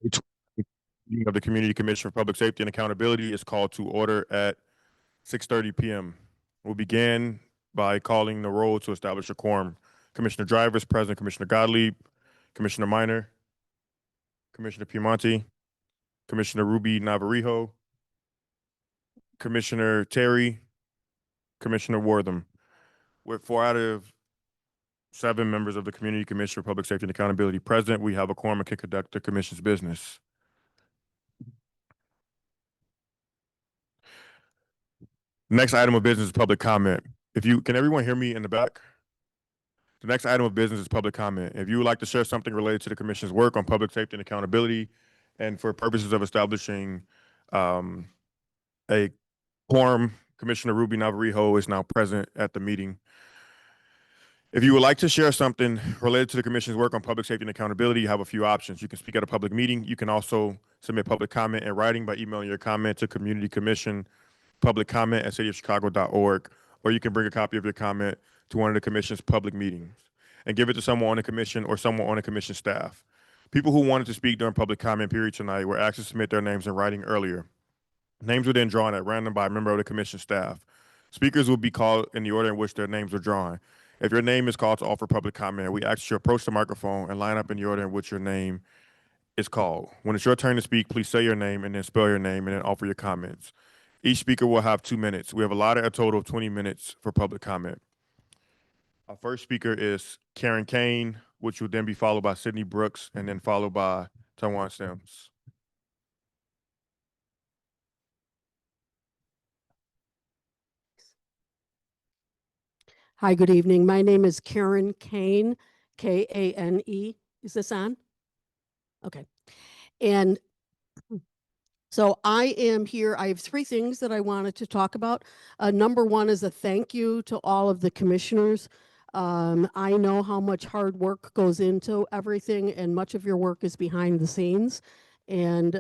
Meeting of the Community Commission for Public Safety and Accountability is called to order at 6:30 p.m. We'll begin by calling the roll to establish a quorum. Commissioner Drivers present, Commissioner Gottlieb, Commissioner Minor, Commissioner Piemonte, Commissioner Ruby Navarrijo, Commissioner Terry, Commissioner Wortham. With 4 out of 7 members of the Community Commission for Public Safety and Accountability present, we have a quorum and can conduct the commission's business. Next item of business is public comment. Can everyone hear me in the back? The next item of business is public comment. If you would like to share something related to the commission's work on public safety and accountability, and for purposes of establishing a quorum, Commissioner Ruby Navarrijo is now present at the meeting. If you would like to share something related to the commission's work on public safety and accountability, you have a few options. You can speak at a public meeting. You can also submit public comment in writing by emailing your comment to communitycommission.publiccomment@cityofchicago.org, or you can bring a copy of your comment to one of the commission's public meetings and give it to someone on the commission or someone on the commission staff. People who wanted to speak during public comment period tonight were asked to submit their names in writing earlier. Names were then drawn at random by a member of the commission staff. Speakers will be called in the order in which their names were drawn. If your name is called to offer public comment, we ask you to approach the microphone and line up in the order in which your name is called. When it's your turn to speak, please say your name and then spell your name and then offer your comments. Each speaker will have 2 minutes. We have allotted a total of 20 minutes for public comment. Our first speaker is Karen Kane, which will then be followed by Sydney Brooks and then followed by Tawan Sims. Hi, good evening. My name is Karen Kane, K-A-N-E. Is this on? Okay. And so I am here. I have 3 things that I wanted to talk about. Number 1 is a thank you to all of the commissioners. I know how much hard work goes into everything, and much of your work is behind the scenes. And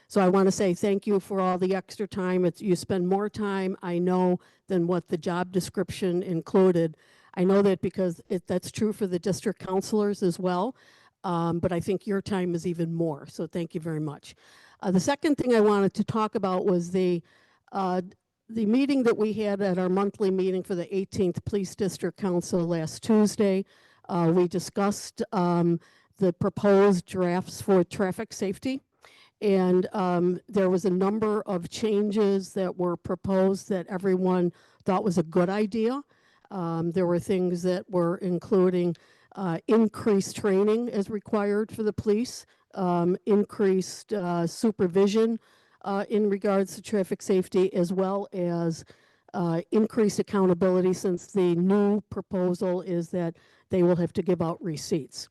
so I want to say thank you for all the extra time. You spend more time, I know, than what the job description included. I know that because that's true for the district counselors as well, but I think your time is even more. So thank you very much. The second thing I wanted to talk about was the meeting that we had at our monthly meeting for the 18th Police District Council last Tuesday. We discussed the proposed drafts for traffic safety. And there was a number of changes that were proposed that everyone thought was a good idea. There were things that were including increased training as required for the police, increased supervision in regards to traffic safety, as well as increased accountability, since the new proposal is that they will have to give out receipts.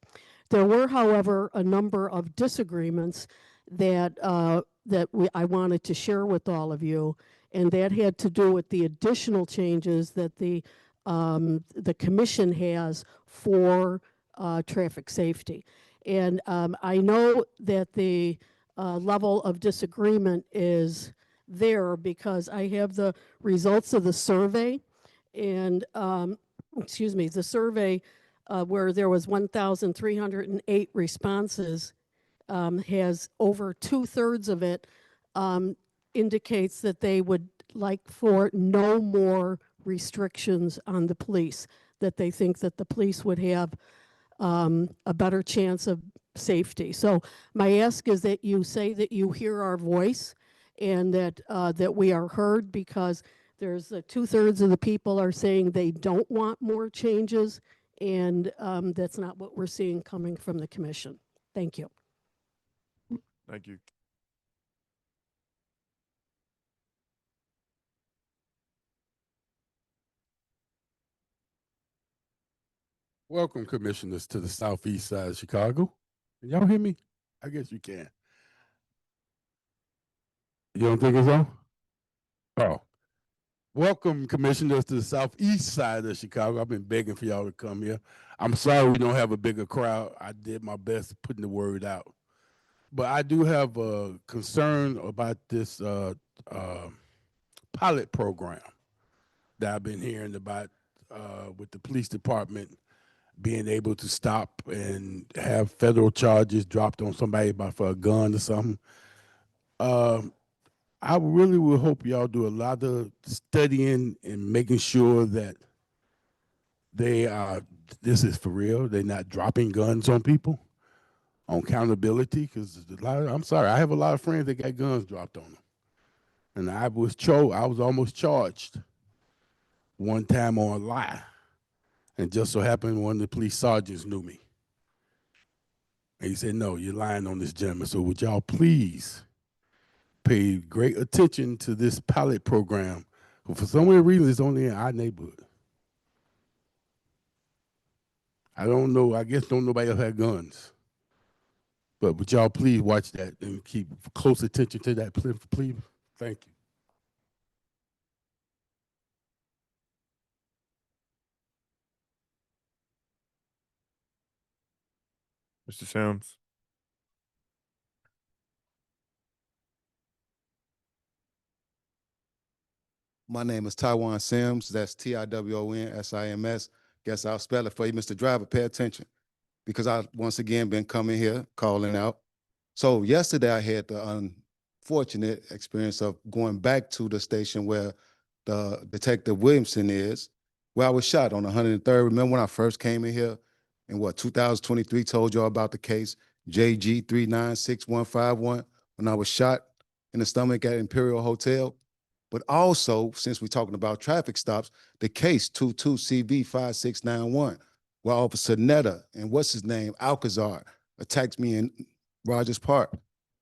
There were, however, a number of disagreements that I wanted to share with all of you, and that had to do with the additional changes that the commission has for traffic safety. And I know that the level of disagreement is there because I have the results of the survey, and excuse me, the survey where there was 1,308 responses, has over 2/3 of it indicates that they would like for no more restrictions on the police, that they think that the police would have a better chance of safety. So my ask is that you say that you hear our voice and that that we are heard, because there's 2/3 of the people are saying they don't want more changes, and that's not what we're seeing coming from the commission. Thank you. Thank you. Welcome, commissioners, to the southeast side of Chicago. Can y'all hear me? I guess you can. You don't think it's on? Oh. Welcome, commissioners, to the southeast side of Chicago. I've been begging for y'all to come here. I'm sorry we don't have a bigger crowd. I did my best putting the word out. But I do have a concern about this pilot program that I've been hearing about with the police department being able to stop and have federal charges dropped on somebody for a gun or something. I really would hope y'all do a lot of studying and making sure that they are, this is for real. They're not dropping guns on people, on accountability, because I'm sorry, I have a lot of friends that got guns dropped on them. And I was almost charged one time on a lie. And just so happened one of the police sergeants knew me. And he said, no, you're lying on this gentleman. So would y'all please pay great attention to this pilot program? For some weird reason, it's only in our neighborhood. I don't know. I guess don't nobody else have guns. But would y'all please watch that and keep close attention to that, please? Thank you. Mr. Sims. My name is Taiwan Sims. That's TIWONSIMS. Guess I'll spell it for you, Mr. Driver. Pay attention, because I once again been coming here calling out. So yesterday I had the unfortunate experience of going back to the station where the Detective Williamson is, where I was shot on 103rd. Remember when I first came in here in 2023, told y'all about the case JG396151, when I was shot in the stomach at Imperial Hotel? But also, since we're talking about traffic stops, the case 22CB5691, where Officer Netta and what's his name, Alcazar, attacked me in Rogers Park.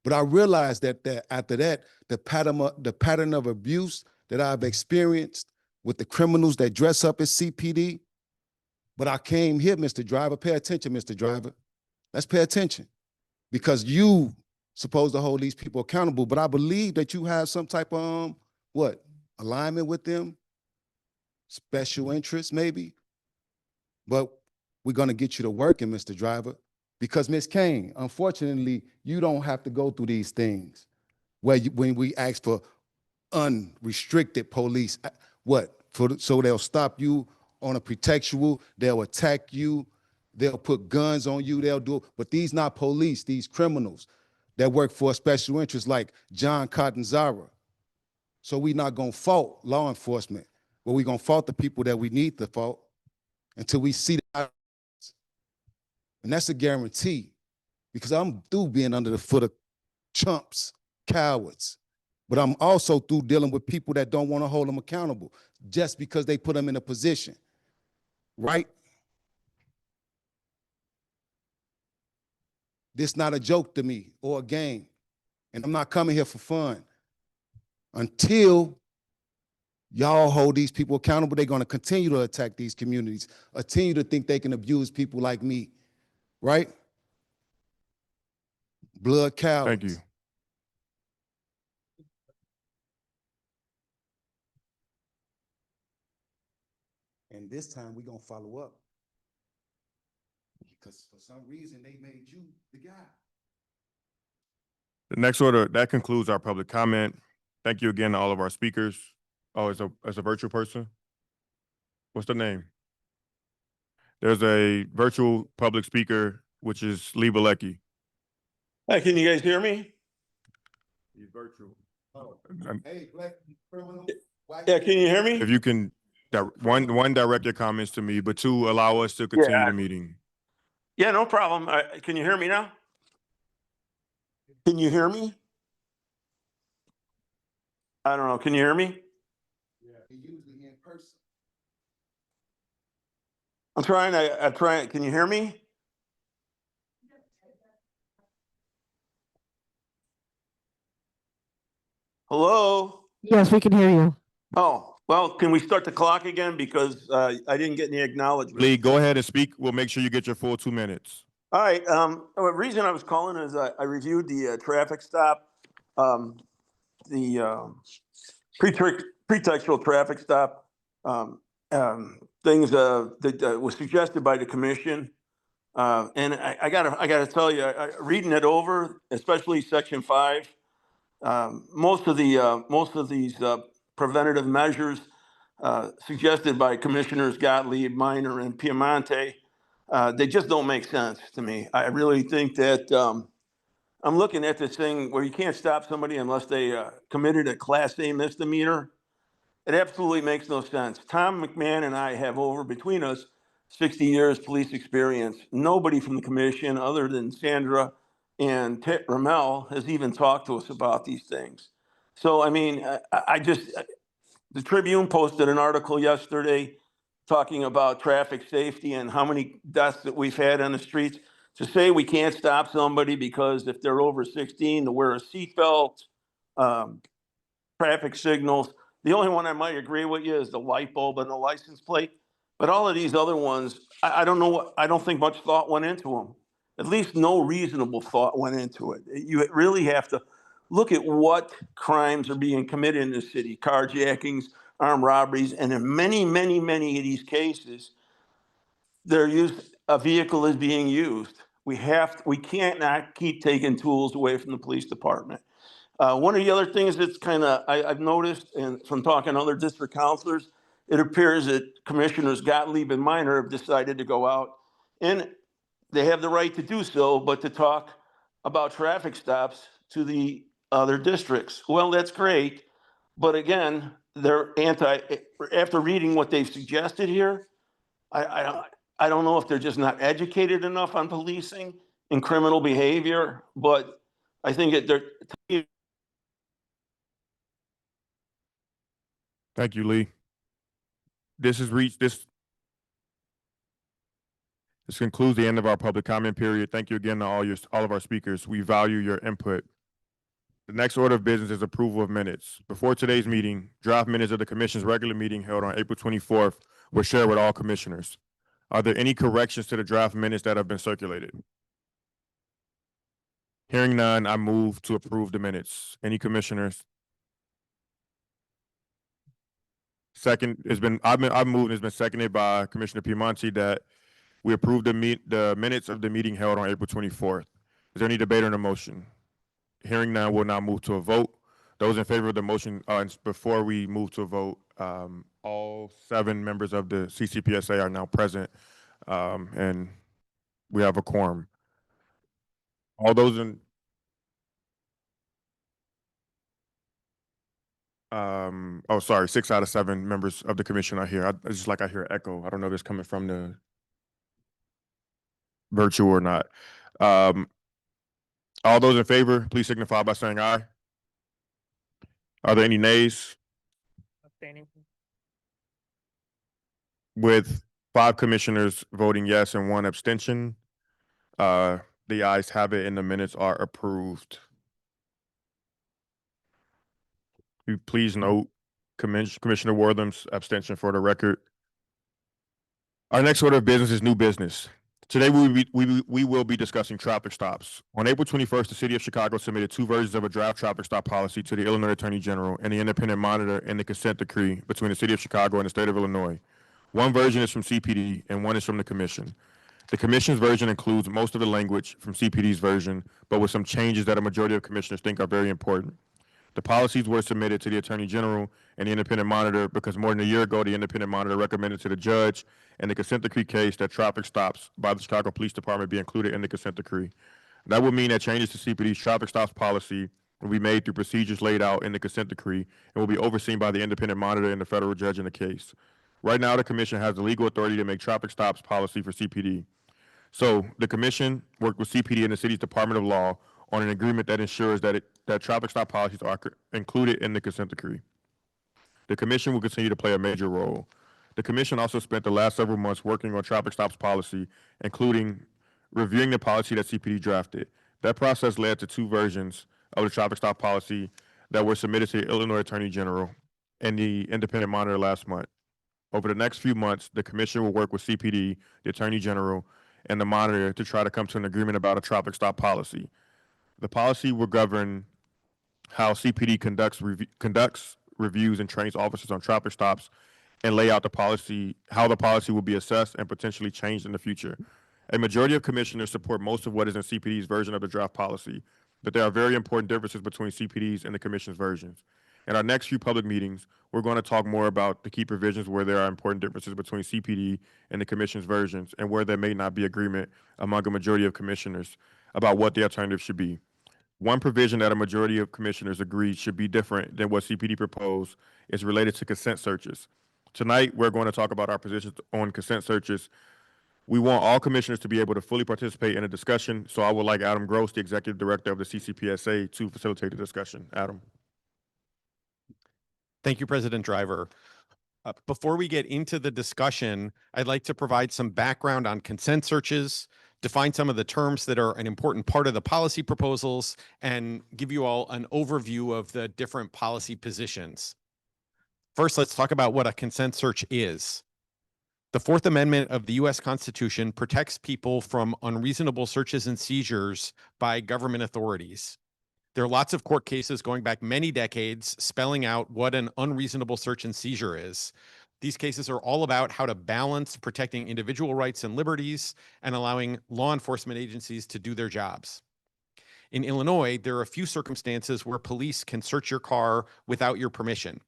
But I realized that after that, the pattern of abuse that I've experienced with the criminals that dress up as CPD. But I came here, Mr. Driver. Pay attention, Mr. Driver. Let's pay attention, because you supposed to hold these people accountable. But I believe that you have some type of alignment with them, special interest maybe. But we're gonna get you to working, Mr. Driver, because Ms. Kane, unfortunately, you don't have to go through these things when we ask for unrestricted police. So they'll stop you on a pretextual, they'll attack you, they'll put guns on you, they'll do it. But these not police, these criminals that work for a special interest like John Catanzara. So we're not gonna fault law enforcement, but we're gonna fault the people that we need to fault until we see that. And that's a guarantee, because I'm through being under the foot of chumps, cowards. But I'm also through dealing with people that don't want to hold them accountable just because they put them in a position, right? This not a joke to me or a game. And I'm not coming here for fun. Until y'all hold these people accountable, they're going to continue to attack these communities, continue to think they can abuse people like me, right? Blood cowards. Thank you. And this time we're going to follow up, because for some reason they made you the guy. The next order, that concludes our public comment. Thank you again to all of our speakers. Oh, as a virtual person? What's the name? There's a virtual public speaker, which is Lee Balecki. Hi, can you guys hear me? He's virtual. Oh, hey, black criminal. Yeah, can you hear me? If you can, one, direct your comments to me, but two, allow us to continue the meeting. Yeah, no problem. Can you hear me now? Can you hear me? I don't know. Can you hear me? Yeah, usually in person. I'm trying. Can you hear me? Hello? Yes, we can hear you. Oh, well, can we start the clock again? Because I didn't get any acknowledgement. Lee, go ahead and speak. We'll make sure you get your full 2 minutes. All right. The reason I was calling is I reviewed the traffic stop, the pretextual traffic stop things that was suggested by the commission, and I gotta tell you, reading it over, especially Section 5, most of these preventative measures suggested by Commissioners Gottlieb, Minor, and Piemonte They just don't make sense to me. I really think that I'm looking at this thing where you can't stop somebody unless they committed a Class A misdemeanor. It absolutely makes no sense. Tom McMahon and I have over between us 60 years police experience. Nobody from the commission, other than Sandra and Ramel, has even talked to us about these things. So, I mean, the Tribune posted an article yesterday talking about traffic safety and how many deaths that we've had on the streets. To say we can't stop somebody because if they're over 16 to wear a seatbelt, um, traffic signals. The only one I might agree with you is the light bulb and the license plate. But all of these other ones, I don't know. I don't think much thought went into them. At least no reasonable thought went into it. You really have to look at what crimes are being committed in the city: carjackings, armed robberies, and in many, many, many of these cases, a vehicle is being used. We can't not keep taking tools away from the police department. One of the other things that's I've noticed, and from talking to other district counselors, it appears that Commissioners Gottlieb and Minor have decided to go out, and they have the right to do so, but to talk about traffic stops to the other districts. Well, that's great, but again, after reading what they've suggested here, I don't know if they're just not educated enough on policing and criminal behavior, but I think they're. Thank you, Lee. This concludes the end of our public comment period. Thank you again to all of our speakers. We value your input. The next order of business is approval of minutes. Before today's meeting, draft minutes of the commission's regular meeting held on April 24th were shared with all commissioners. Are there any corrections to the draft minutes that have been circulated? Hearing none, I move to approve the minutes. Any commissioners? Second, I've moved, and it's been seconded by Commissioner Piemonte that we approve the minutes of the meeting held on April 24th. Is there any debate on the motion? Hearing none, we'll now move to a vote. Those in favor of the motion, before we move to a vote, all 7 members of the CCPSA are now present, and we have a quorum. All those in, oh, sorry, 6 out of 7 members of the commission are here. It's just like I hear echo. I don't know if it's coming from the virtual or not. All those in favor, please signify by saying aye. Are there any nays? Abstaining. With 5 commissioners voting yes and 1 abstention, the ayes have it and the minutes are approved. You please note Commissioner Wortham's abstention for the record. Our next order of business is new business. Today, we will be discussing traffic stops. On April 21st, the City of Chicago submitted 2 versions of a draft traffic stop policy to the Illinois Attorney General and the Independent Monitor and the consent decree between the City of Chicago and the State of Illinois. One version is from CPD and one is from the Commission. The Commission's version includes most of the language from CPD's version, but with some changes that a majority of commissioners think are very important. The policies were submitted to the Attorney General and the Independent Monitor because more than a year ago, the Independent Monitor recommended to the judge in the consent decree case that traffic stops by the Chicago Police Department be included in the consent decree. That would mean that changes to CPD's traffic stops policy will be made through procedures laid out in the consent decree and will be overseen by the Independent Monitor and the federal judge in the case. Right now, the Commission has the legal authority to make traffic stops policy for CPD. So the Commission worked with CPD and the city's Department of Law on an agreement that ensures that traffic stop policies are included in the consent decree. The Commission will continue to play a major role. The Commission also spent the last several months working on traffic stops policy, including reviewing the policy that CPD drafted. That process led to 2 versions of the traffic stop policy that were submitted to the Illinois Attorney General and the Independent Monitor last month. Over the next few months, the Commission will work with CPD, the Attorney General, and the Monitor to try to come to an agreement about a traffic stop policy. The policy will govern how CPD conducts reviews and trains officers on traffic stops and lay out how the policy will be assessed and potentially changed in the future. A majority of commissioners support most of what is in CPD's version of the draft policy, but there are very important differences between CPD's and the Commission's versions. In our next few public meetings, we're going to talk more about the key provisions where there are important differences between CPD and the commission's versions and where there may not be agreement among a majority of commissioners about what the alternative should be. One provision that a majority of commissioners agree should be different than what CPD proposed is related to consent searches. Tonight, we're going to talk about our positions on consent searches. We want all commissioners to be able to fully participate in a discussion, so I would like Adam Gross, the Executive Director of the CCPSA, to facilitate the discussion. Adam. Thank you, President Driver. Before we get into the discussion, I'd like to provide some background on consent searches, define some of the terms that are an important part of the policy proposals, and give you all an overview of the different policy positions. First, let's talk about what a consent search is. The Fourth Amendment of the U.S. Constitution protects people from unreasonable searches and seizures by government authorities. There are lots of court cases going back many decades spelling out what an unreasonable search and seizure is. These cases are all about how to balance protecting individual rights and liberties and allowing law enforcement agencies to do their jobs. In Illinois, there are a few circumstances where police can search your car without your permission.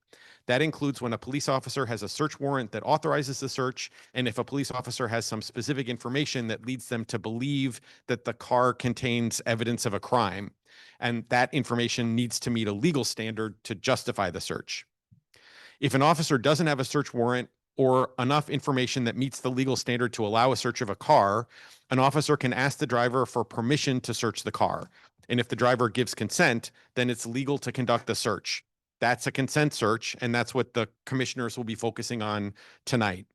That includes when a police officer has a search warrant that authorizes the search, and if a police officer has some specific information that leads them to believe that the car contains evidence of a crime, and that information needs to meet a legal standard to justify the search. If an officer doesn't have a search warrant or enough information that meets the legal standard to allow a search of a car, an officer can ask the driver for permission to search the car. And if the driver gives consent, then it's legal to conduct the search. That's a consent search, and that's what the commissioners will be focusing on tonight.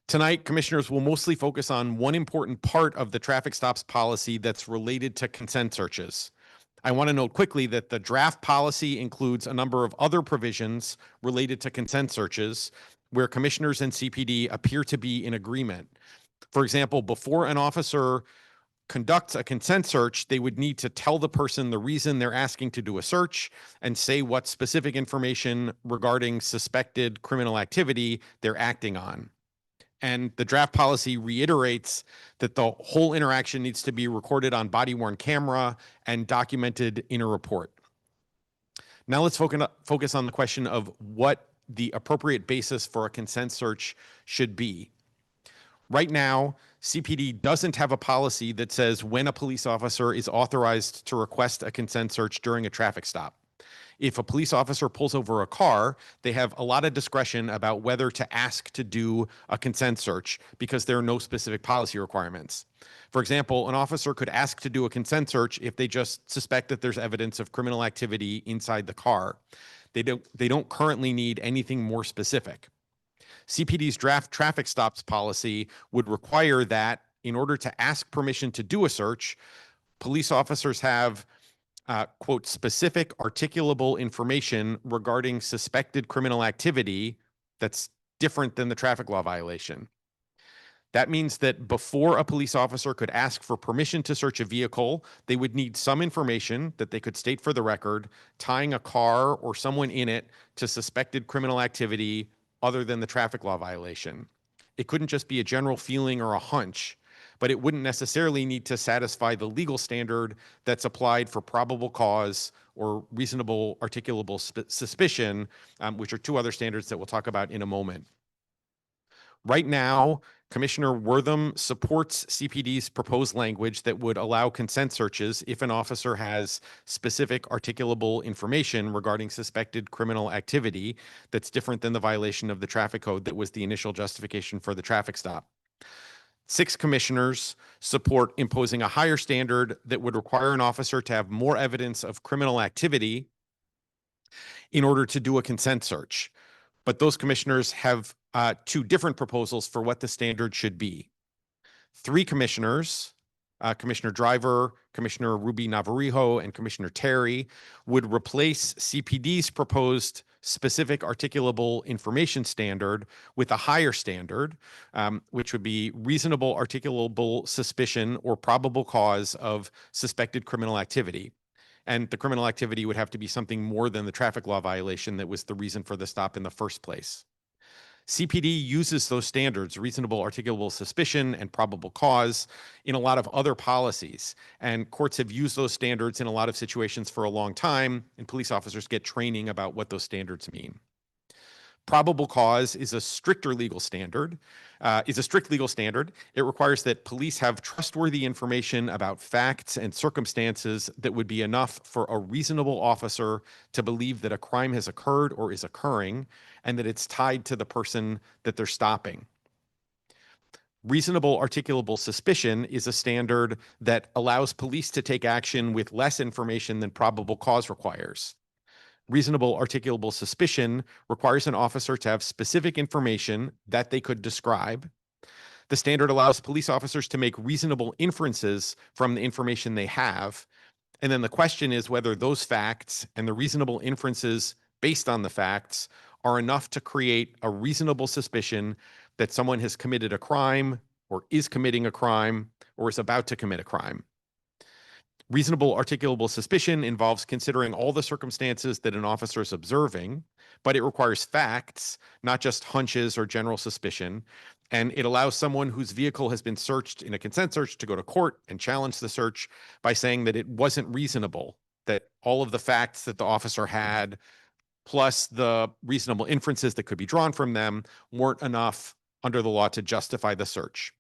Tonight, commissioners will mostly focus on one important part of the traffic stops policy that's related to consent searches. I want to note quickly that the draft policy includes a number of other provisions related to consent searches where commissioners and CPD appear to be in agreement. For example, before an officer conducts a consent search, they would need to tell the person the reason they're asking to do a search and say what specific information regarding suspected criminal activity they're acting on. And the draft policy reiterates that the whole interaction needs to be recorded on body-worn camera and documented in a report. Now let's focus on the question of what the appropriate basis for a consent search should be. Right now, CPD doesn't have a policy that says when a police officer is authorized to request a consent search during a traffic stop. If a police officer pulls over a car, they have a lot of discretion about whether to ask to do a consent search because there are no specific policy requirements. For example, an officer could ask to do a consent search if they just suspect that there's evidence of criminal activity inside the car. They don't currently need anything more specific. CPD's draft traffic stops policy would require that in order to ask permission to do a search, police officers have quote, specific articulable information regarding suspected criminal activity that's different than the traffic law violation. That means that before a police officer could ask for permission to search a vehicle, they would need some information that they could state for the record, tying a car or someone in it to suspected criminal activity other than the traffic law violation. It couldn't just be a general feeling or a hunch, but it wouldn't necessarily need to satisfy the legal standard that's applied for probable cause or reasonable articulable suspicion, which are two other standards that we'll talk about in a moment. Right now, Commissioner Wortham supports CPD's proposed language that would allow consent searches if an officer has specific articulable information regarding suspected criminal activity that's different than the violation of the traffic code that was the initial justification for the traffic stop. 6 commissioners support imposing a higher standard that would require an officer to have more evidence of criminal activity in order to do a consent search. But those commissioners have 2 different proposals for what the standard should be. 3 commissioners, Commissioner Driver, Commissioner Ruby Navarrijo, and Commissioner Terry, would replace CPD's proposed specific articulable information standard with a higher standard, which would be reasonable articulable suspicion or probable cause of suspected criminal activity. And the criminal activity would have to be something more than the traffic law violation that was the reason for the stop in the first place. CPD uses those standards, reasonable articulable suspicion and probable cause, in a lot of other policies. And courts have used those standards in a lot of situations for a long time, and police officers get training about what those standards mean. Probable cause is a strict legal standard. It requires that police have trustworthy information about facts and circumstances that would be enough for a reasonable officer to believe that a crime has occurred or is occurring, and that it's tied to the person that they're stopping. Reasonable articulable suspicion is a standard that allows police to take action with less information than probable cause requires. Reasonable articulable suspicion requires an officer to have specific information that they could describe. The standard allows police officers to make reasonable inferences from the information they have. And then the question is whether those facts and the reasonable inferences based on the facts are enough to create a reasonable suspicion that someone has committed a crime or is committing a crime or is about to commit a crime. Reasonable articulable suspicion involves considering all the circumstances that an officer is observing, but it requires facts, not just hunches or general suspicion. And it allows someone whose vehicle has been searched in a consent search to go to court and challenge the search by saying that it wasn't reasonable, that all of the facts that the officer had, plus the reasonable inferences that could be drawn from them, weren't enough under the law to justify the search.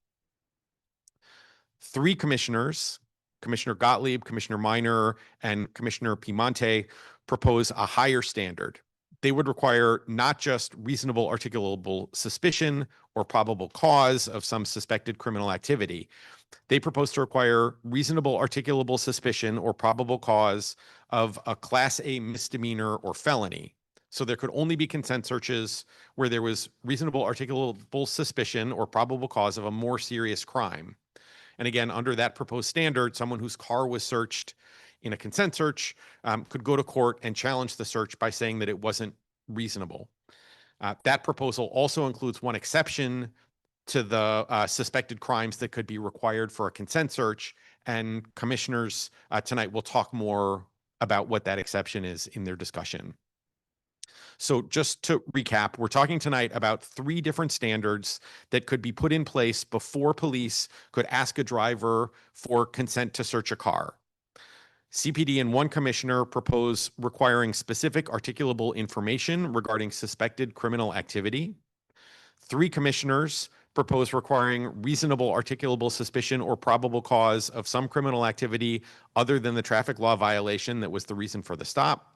3 commissioners, Commissioner Gottlieb, Commissioner Minor, and Commissioner Piemonte, propose a higher standard. They would require not just reasonable articulable suspicion or probable cause of some suspected criminal activity. They propose to require reasonable articulable suspicion or probable cause of a Class A misdemeanor or felony. So there could only be consent searches where there was reasonable articulable suspicion or probable cause of a more serious crime. And again, under that proposed standard, someone whose car was searched in a consent search could go to court and challenge the search by saying that it wasn't reasonable. That proposal also includes one exception to the suspected crimes that could be required for a consent search. And commissioners tonight will talk more about what that exception is in their discussion. So just to recap, we're talking tonight about 3 different standards that could be put in place before police could ask a driver for consent to search a car. CPD and 1 commissioner propose requiring specific articulable information regarding suspected criminal activity. 3 commissioners propose requiring reasonable articulable suspicion or probable cause of some criminal activity other than the traffic law violation that was the reason for the stop.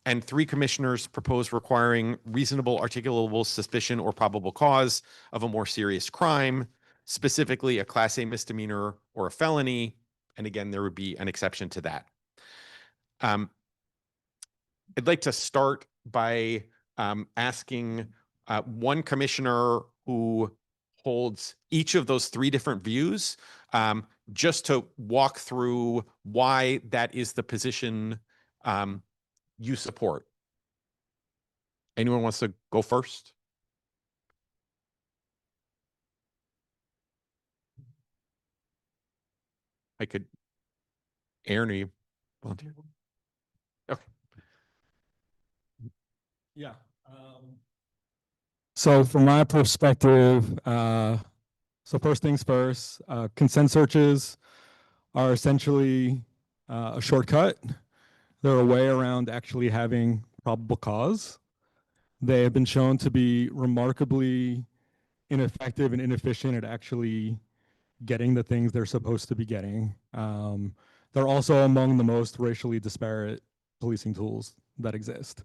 And 3 commissioners propose requiring reasonable articulable suspicion or probable cause of a more serious crime, specifically a Class A misdemeanor or a felony. And again, there would be an exception to that. I'd like to start by asking 1 commissioner who holds each of those 3 different views, just to walk through why that is the position you support. Anyone wants to go first? I could, Aaron, are you volunteer? Okay. Yeah. So from my perspective, so first things first, consent searches are essentially a shortcut. They're a way around actually having probable cause. They have been shown to be remarkably ineffective and inefficient at actually getting the things they're supposed to be getting. They're also among the most racially disparate policing tools that exist.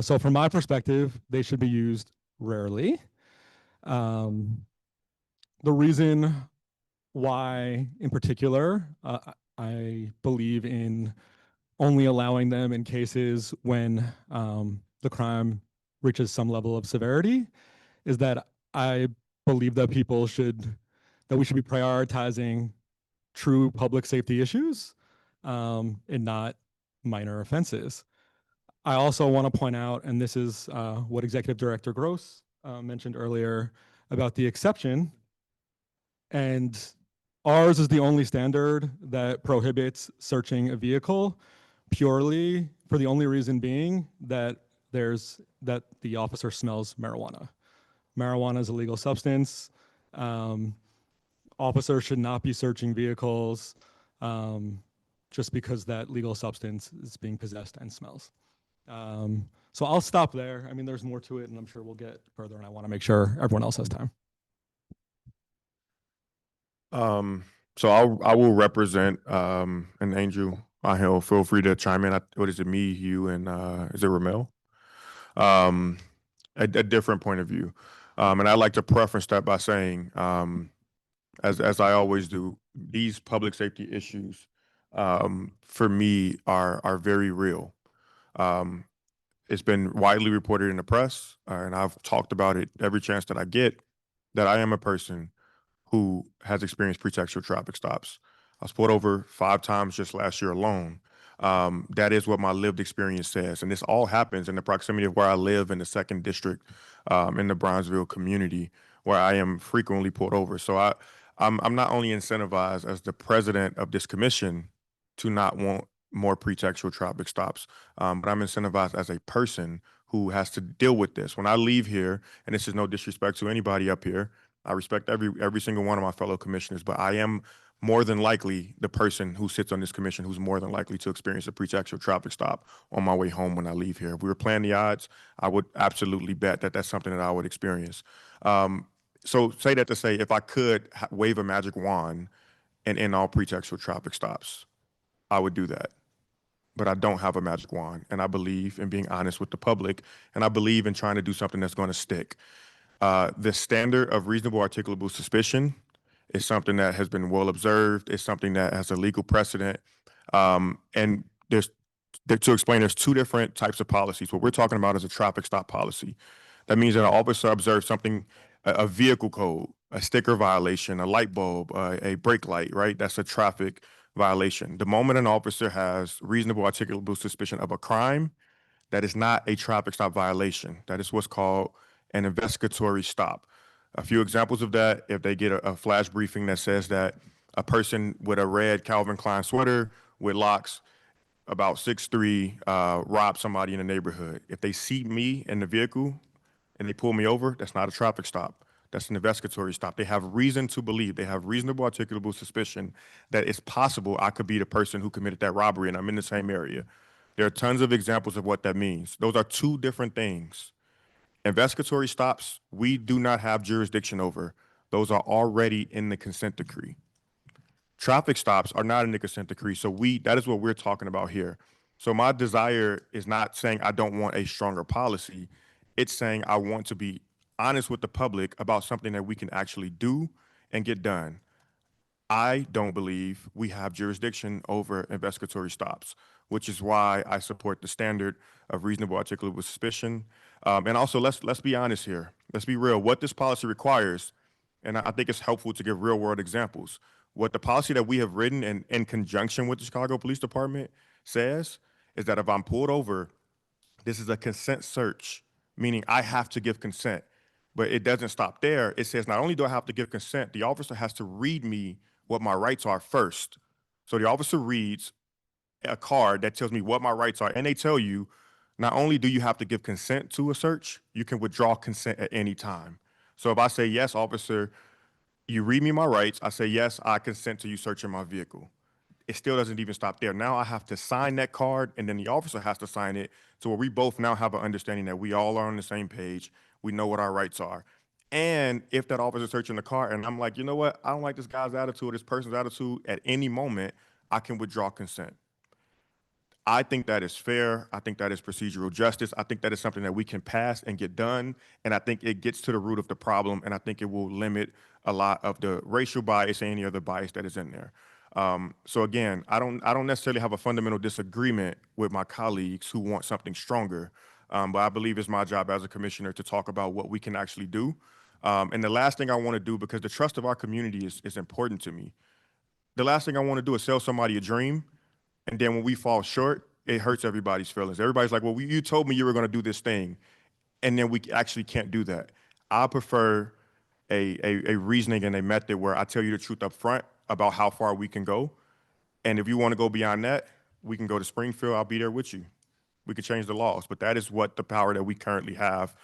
So from my perspective, they should be used rarely. The reason why, in particular, I believe in only allowing them in cases when the crime reaches some level of severity is that I believe that we should be prioritizing true public safety issues and not minor offenses. I also want to point out, and this is what Executive Director Gross mentioned earlier about the exception, and ours is the only standard that prohibits searching a vehicle purely for the only reason being that the officer smells marijuana. marijuana is a legal substance. Officers should not be searching vehicles just because that legal substance is being possessed and smells. So I'll stop there. I mean, there's more to it, and I'm sure we'll get further, and I want to make sure everyone else has time. So I will represent an Angel. He'll feel free to chime in. What is it? Me, you, and is it Ramel? A different point of view, and I'd like to preface that by saying, as I always do, these public safety issues, for me, are very real. It's been widely reported in the press, and I've talked about it every chance that I get, that I am a person who has experienced pretextual traffic stops. I was pulled over 5 times just last year alone. That is what my lived experience says. And this all happens in the proximity of where I live in the 2nd District, in the Brownsville community, where I am frequently pulled over. So I'm not only incentivized as the president of this commission to not want more pretextual traffic stops, but I'm incentivized as a person who has to deal with this. When I leave here, and this is no disrespect to anybody up here, I respect every single one of my fellow commissioners, but I am more than likely the person who sits on this commission who's more than likely to experience a pretextual traffic stop on my way home when I leave here. If we were playing the odds, I would absolutely bet that that's something that I would experience. So say that to say, if I could wave a magic wand and end all pretextual traffic stops, I would do that. But I don't have a magic wand, and I believe in being honest with the public, and I believe in trying to do something that's going to stick. The standard of reasonable articulable suspicion is something that has been well observed. It's something that has a legal precedent. And to explain, there's 2 different types of policies. What we're talking about is a traffic stop policy. That means that an officer observes something, a vehicle code, a sticker violation, a light bulb, a brake light, right? That's a traffic violation. The moment an officer has reasonable articulable suspicion of a crime, that is not a traffic stop violation. That is what's called an investigatory stop. A few examples of that: if they get a flash briefing that says that a person with a red Calvin Klein sweater with locks, about 6'3", robbed somebody in the neighborhood. If they see me in the vehicle and they pull me over, that's not a traffic stop. That's an investigatory stop. They have reason to believe, they have reasonable articulable suspicion that it's possible I could be the person who committed that robbery and I'm in the same area. There are tons of examples of what that means. Those are 2 different things. Investigatory stops, we do not have jurisdiction over. Those are already in the consent decree. Traffic stops are not in the consent decree, so that is what we're talking about here. So my desire is not saying I don't want a stronger policy. It's saying I want to be honest with the public about something that we can actually do and get done. I don't believe we have jurisdiction over investigatory stops, which is why I support the standard of reasonable articulable suspicion. And also, let's be honest here. Let's be real. What this policy requires, and I think it's helpful to give real world examples. What the policy that we have written in conjunction with the Chicago Police Department says is that if I'm pulled over, this is a consent search, meaning I have to give consent. But it doesn't stop there. It says not only do I have to give consent, the officer has to read me what my rights are first. So the officer reads a card that tells me what my rights are, and they tell you not only do you have to give consent to a search, you can withdraw consent at any time. So if I say, yes, officer, you read me my rights, I say, yes, I consent to you searching my vehicle. It still doesn't even stop there. Now I have to sign that card, and then the officer has to sign it, to where we both now have an understanding that we all are on the same page. We know what our rights are. And if that officer's searching the car and I'm like, you know what, I don't like this guy's attitude or this person's attitude, at any moment, I can withdraw consent. I think that is fair. I think that is procedural justice. I think that is something that we can pass and get done. And I think it gets to the root of the problem. And I think it will limit a lot of the racial bias and any other bias that is in there. So again, I don't necessarily have a fundamental disagreement with my colleagues who want something stronger. But I believe it's my job as a commissioner to talk about what we can actually do. And the last thing I want to do, because the trust of our community is important to me, the last thing I want to do is sell somebody a dream, and then when we fall short, it hurts everybody's feelings. Everybody's like, well, you told me you were going to do this thing, and then we actually can't do that. I prefer a reasoning and a method where I tell you the truth up front about how far we can go. And if you want to go beyond that, we can go to Springfield. I'll be there with you. We can change the laws, but that is what the power that we currently have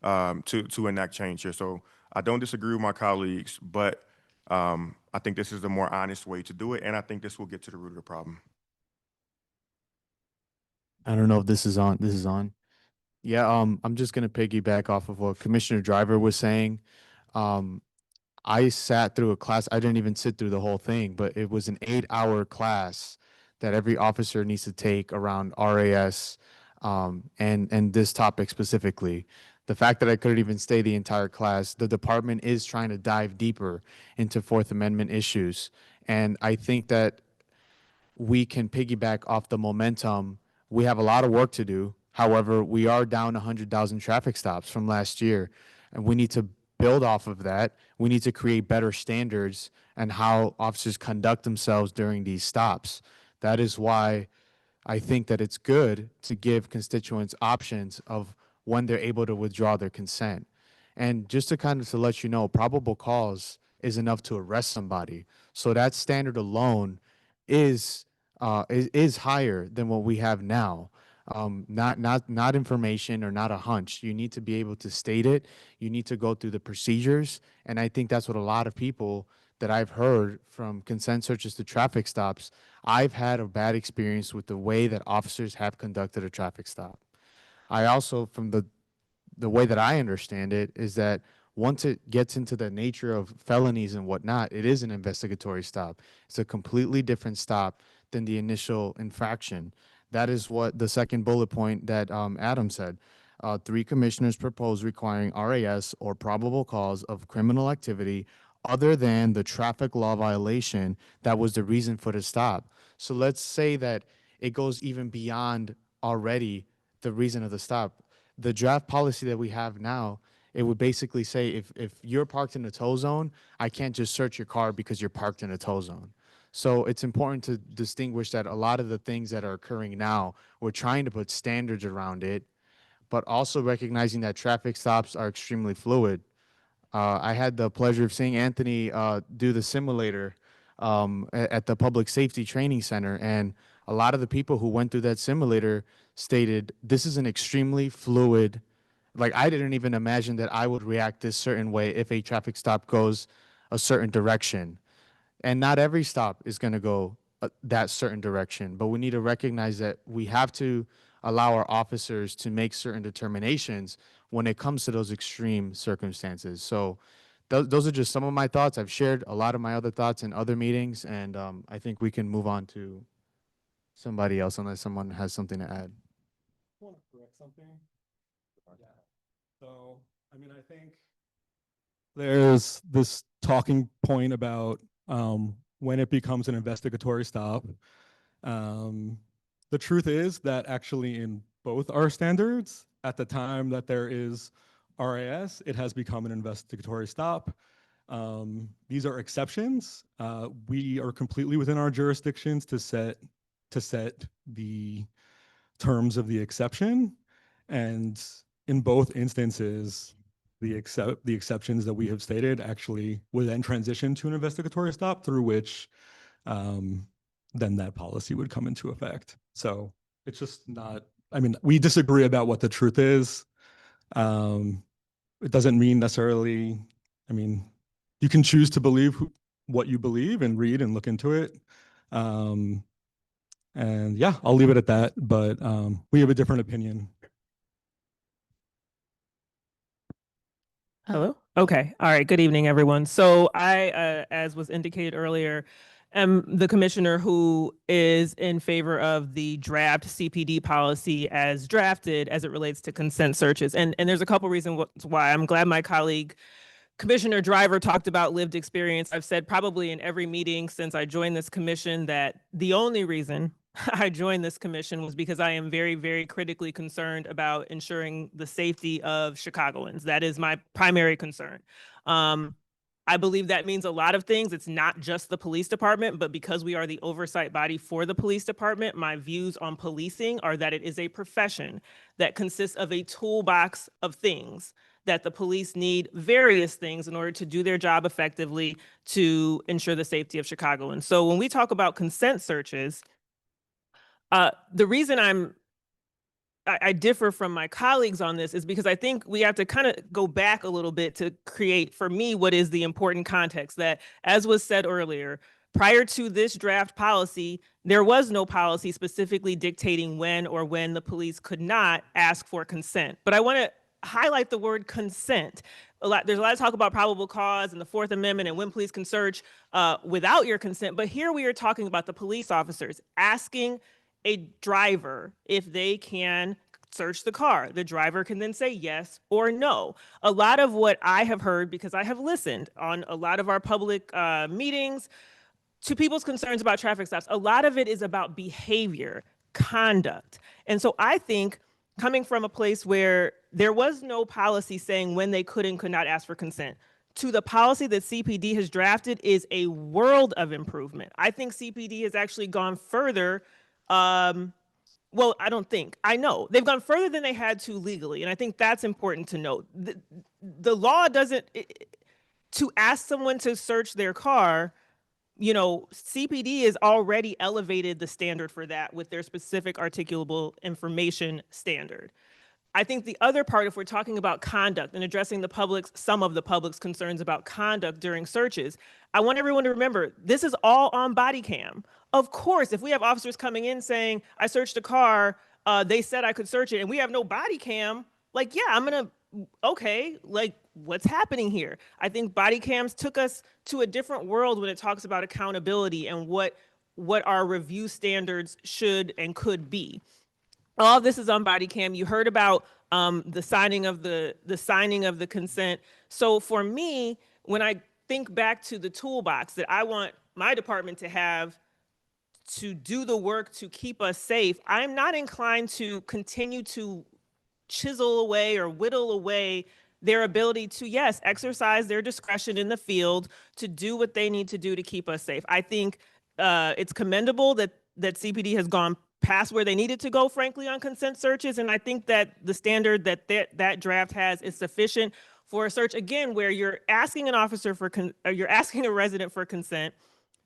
to enact change here. So I don't disagree with my colleagues, but I think this is the more honest way to do it, and I think this will get to the root of the problem. I don't know if this is on. This is on. Yeah, I'm just gonna piggyback off of what Commissioner Driver was saying. Um, I sat through a class. I didn't even sit through the whole thing, but it was an 8-hour class that every officer needs to take around RAS, and this topic specifically. The fact that I couldn't even stay the entire class, the department is trying to dive deeper into Fourth Amendment issues, and I think that we can piggyback off the momentum. We have a lot of work to do. However, we are down 100,000 traffic stops from last year, and we need to build off of that. We need to create better standards and how officers conduct themselves during these stops. That is why I think that it's good to give constituents options of when they're able to withdraw their consent. And just to kind of to let you know, probable cause is enough to arrest somebody. So that standard alone is is higher than what we have now. Not information or not a hunch. You need to be able to state it. You need to go through the procedures, and I think that's what a lot of people that I've heard, from consent searches to traffic stops, I've had a bad experience with the way that officers have conducted a traffic stop. I also, from the way that I understand it, is that once it gets into the nature of felonies and whatnot, it is an investigatory stop. It's a completely different stop than the initial infraction. That is what the second bullet point that Adam said. 3 commissioners propose requiring RAS or probable cause of criminal activity other than the traffic law violation that was the reason for the stop. So let's say that it goes even beyond already the reason of the stop. The draft policy that we have now, it would basically say if you're parked in a tow zone, I can't just search your car because you're parked in a tow zone. So it's important to distinguish that a lot of the things that are occurring now, we're trying to put standards around it, but also recognizing that traffic stops are extremely fluid. I had the pleasure of seeing Anthony do the simulator at the Public Safety Training Center, and a lot of the people who went through that simulator stated this is an extremely fluid. Like, I didn't even imagine that I would react this certain way if a traffic stop goes a certain direction. And not every stop is going to go that certain direction, but we need to recognize that we have to allow our officers to make certain determinations when it comes to those extreme circumstances. So those are just some of my thoughts. I've shared a lot of my other thoughts in other meetings, and I think we can move on to somebody else unless someone has something to add. I want to correct something. Yeah. So, I mean, I think there's this talking point about when it becomes an investigatory stop. The truth is that actually in both our standards, at the time that there is RAS, it has become an investigatory stop. These are exceptions. We are completely within our jurisdictions to set the terms of the exception, and in both instances, the exceptions that we have stated actually would then transition to an investigatory stop, through which then that policy would come into effect. So it's just not, I mean, we disagree about what the truth is. It doesn't mean necessarily, I mean, you can choose to believe what you believe and read and look into it. And yeah, I'll leave it at that, but we have a different opinion. Hello. Okay. All right. Good evening, everyone. So I, as was indicated earlier, am the commissioner who is in favor of the draft CPD policy as drafted as it relates to consent searches. And there's a couple reasons why. I'm glad my colleague Commissioner Driver talked about lived experience. I've said probably in every meeting since I joined this commission that the only reason I joined this commission was because I am very, very critically concerned about ensuring the safety of Chicagoans. That is my primary concern. I believe that means a lot of things. It's not just the police department, but because we are the oversight body for the police department, my views on policing are that it is a profession that consists of a toolbox of things, that the police need various things in order to do their job effectively to ensure the safety of Chicagoans. So when we talk about consent searches, the reason I'm I differ from my colleagues on this is because I think we have to kind of go back a little bit to create, for me, what is the important context that, as was said earlier, prior to this draft policy, there was no policy specifically dictating when the police could not ask for consent. But I want to highlight the word consent. There's a lot of talk about probable cause and the Fourth Amendment and when police can search without your consent. But here we are talking about the police officers asking a driver if they can search the car. The driver can then say yes or no. A lot of what I have heard, because I have listened on a lot of our public meetings to people's concerns about traffic stops, a lot of it is about behavior, conduct. And so I think coming from a place where there was no policy saying when they could and could not ask for consent, to the policy that CPD has drafted is a world of improvement. I think CPD has actually gone further. Well, I know they've gone further than they had to legally. And I think that's important to note. The law doesn't, to ask someone to search their car, CPD has already elevated the standard for that with their specific articulable information standard. I think the other part, if we're talking about conduct and addressing some of the public's concerns about conduct during searches, I want everyone to remember this is all on body cam. Of course, if we have officers coming in saying, I searched a car, they said I could search it, and we have no body cam, okay, what's happening here? I think body cams took us to a different world when it talks about accountability and what our review standards should and could be. All of this is on body cam. You heard about the signing of the consent. So for me, when I think back to the toolbox that I want my department to have to do the work to keep us safe, I'm not inclined to continue to chisel away or whittle away their ability to, yes, exercise their discretion in the field to do what they need to do to keep us safe. I think it's commendable that CPD has gone past where they needed to go, frankly, on consent searches. And I think that the standard that draft has is sufficient for a search, again, where you're asking an officer you're asking a resident for consent,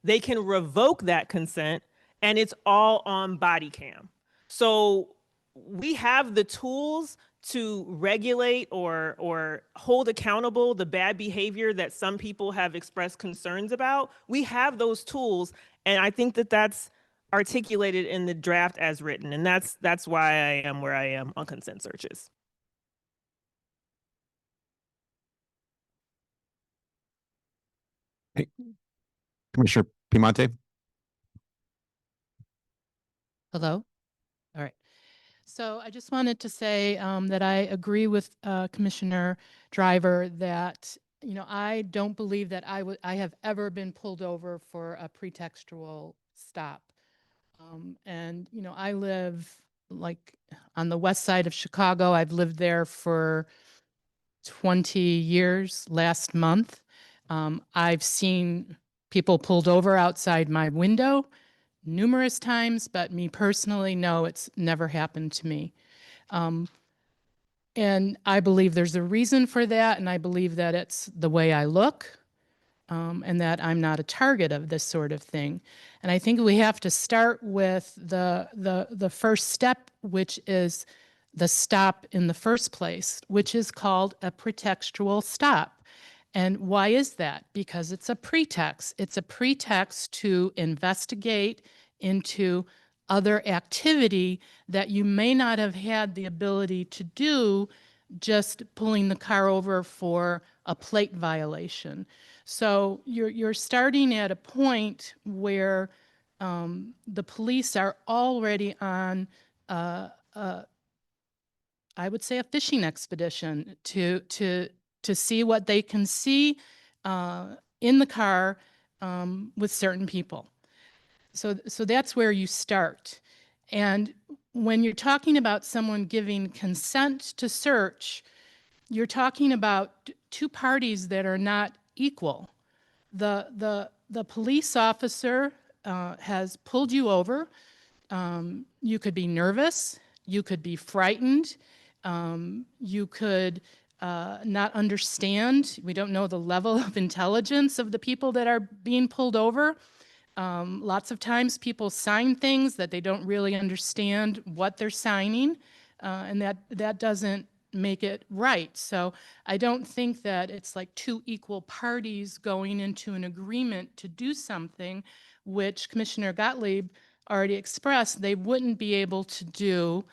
they can revoke that consent, and it's all on body cam. So we have the tools to regulate or hold accountable the bad behavior that some people have expressed concerns about. We have those tools, and I think that that's articulated in the draft as written, and that's why I am where I am on consent searches. Hey, Commissioner Piemonte. Hello. All right. So I just wanted to say that I agree with Commissioner Driver that, I don't believe that I have ever been pulled over for a pretextual stop. And, I live on the west side of Chicago. I've lived there for 20 years last month. I've seen people pulled over outside my window numerous times, but me personally, no, it's never happened to me. And I believe there's a reason for that, and I believe that it's the way I look, and that I'm not a target of this sort of thing. And I think we have to start with the first step, which is the stop in the first place, which is called a pretextual stop. And why is that? Because it's a pretext. It's a pretext to investigate into other activity that you may not have had the ability to do just pulling the car over for a plate violation. So you're starting at a point where the police are already on I would say a fishing expedition to see what they can see in the car with certain people. So that's where you start. And when you're talking about someone giving consent to search, you're talking about two parties that are not equal. The police officer has pulled you over. You could be nervous. You could be frightened. You could not understand. We don't know the level of intelligence of the people that are being pulled over. Lots of times people sign things that they don't really understand what they're signing. and that doesn't make it right. So I don't think that it's like two equal parties going into an agreement to do something, which Commissioner Gottlieb already expressed they wouldn't be able to do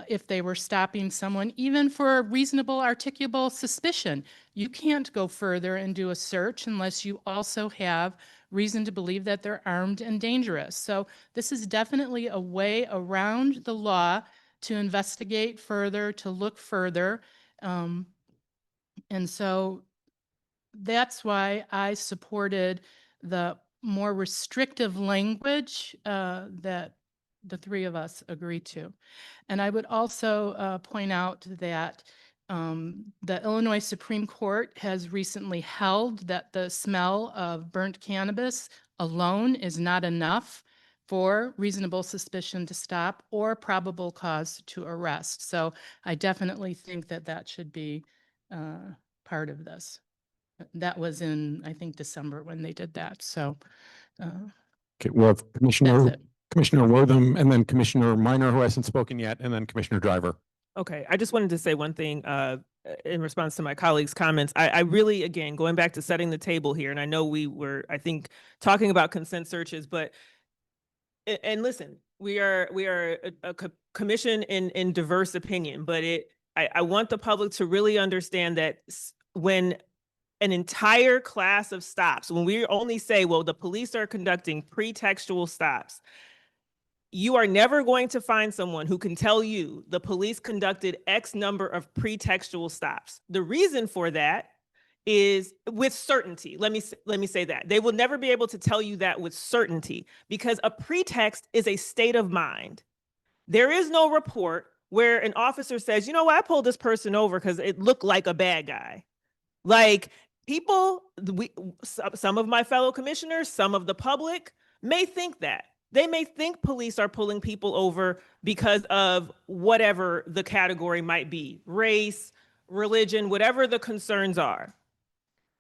if they were stopping someone, even for a reasonable articulable suspicion. You can't go further and do a search unless you also have reason to believe that they're armed and dangerous. So this is definitely a way around the law to investigate further, to look further. And so that's why I supported the more restrictive language that the three of us agreed to. And I would also point out that the Illinois Supreme Court has recently held that the smell of burnt cannabis alone is not enough for reasonable suspicion to stop or probable cause to arrest. So I definitely think that that should be part of this. That was in, I think, December when they did that. So Okay, we'll have that's it. Commissioner Wortham, and then Commissioner Minor, who hasn't spoken yet, and then Commissioner Driver. Okay, I just wanted to say one thing in response to my colleague's comments. I really, again, going back to setting the table here, and I know we were, I think, talking about consent searches, but, and listen, we are a commission in diverse opinion, but I want the public to really understand that when an entire class of stops, when we only say, well, the police are conducting pretextual stops, you are never going to find someone who can tell you the police conducted X number of pretextual stops. The reason for that is with certainty. Let me say that. They will never be able to tell you that with certainty because a pretext is a state of mind. There is no report where an officer says, you know what, I pulled this person over because it looked like a bad guy. Like people, some of my fellow commissioners, some of the public may think that. They may think police are pulling people over because of whatever the category might be, race, religion, whatever the concerns are.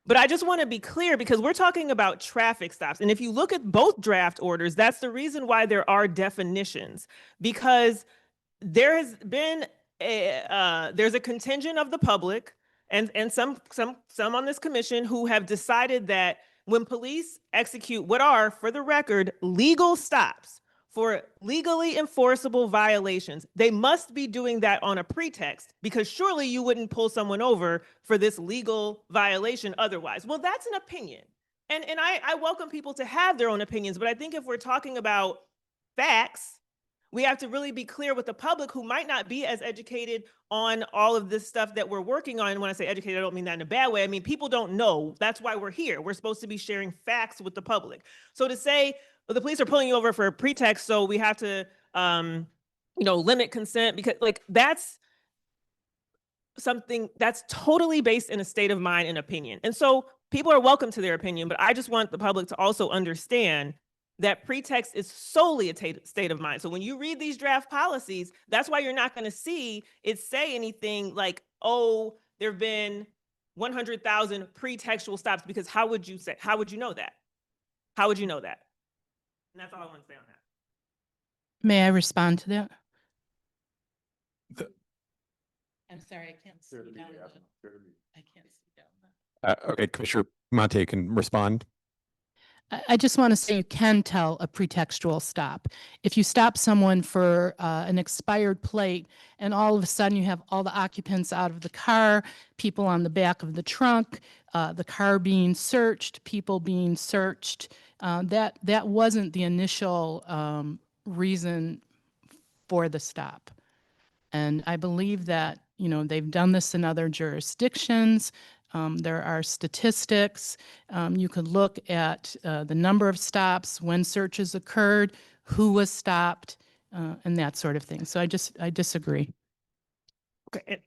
But I just want to be clear because we're talking about traffic stops. And if you look at both draft orders, that's the reason why there are definitions, because there has been there's a contingent of the public and some on this commission who have decided that when police execute what are, for the record, legal stops for legally enforceable violations, they must be doing that on a pretext, because surely you wouldn't pull someone over for this legal violation otherwise. Well, that's an opinion. And I welcome people to have their own opinions, but I think if we're talking about facts, we have to really be clear with the public who might not be as educated on all of this stuff that we're working on. And when I say educated, I don't mean that in a bad way. I mean, people don't know. That's why we're here. We're supposed to be sharing facts with the public. So to say, well, the police are pulling you over for a pretext, so we have to, limit consent, because like that's something that's totally based in a state of mind and opinion. And so people are welcome to their opinion, but I just want the public to also understand that pretext is solely a state of mind. So when you read these draft policies, that's why you're not going to see it say anything like, oh, there have been 100,000 pretextual stops, because how would you know that? How would you know that? And that's all I want to say on that. May I respond to that? I'm sorry, I can't see down. I can't see down. Okay, Commissioner Monte can respond. I just want to say you can tell a pretextual stop. If you stop someone for an expired plate and all of a sudden you have all the occupants out of the car, people on the back of the trunk, the car being searched, people being searched, that wasn't the initial reason for the stop. And I believe that, they've done this in other jurisdictions. There are statistics. You could look at the number of stops, when searches occurred, who was stopped, and that sort of thing. So I disagree. Okay,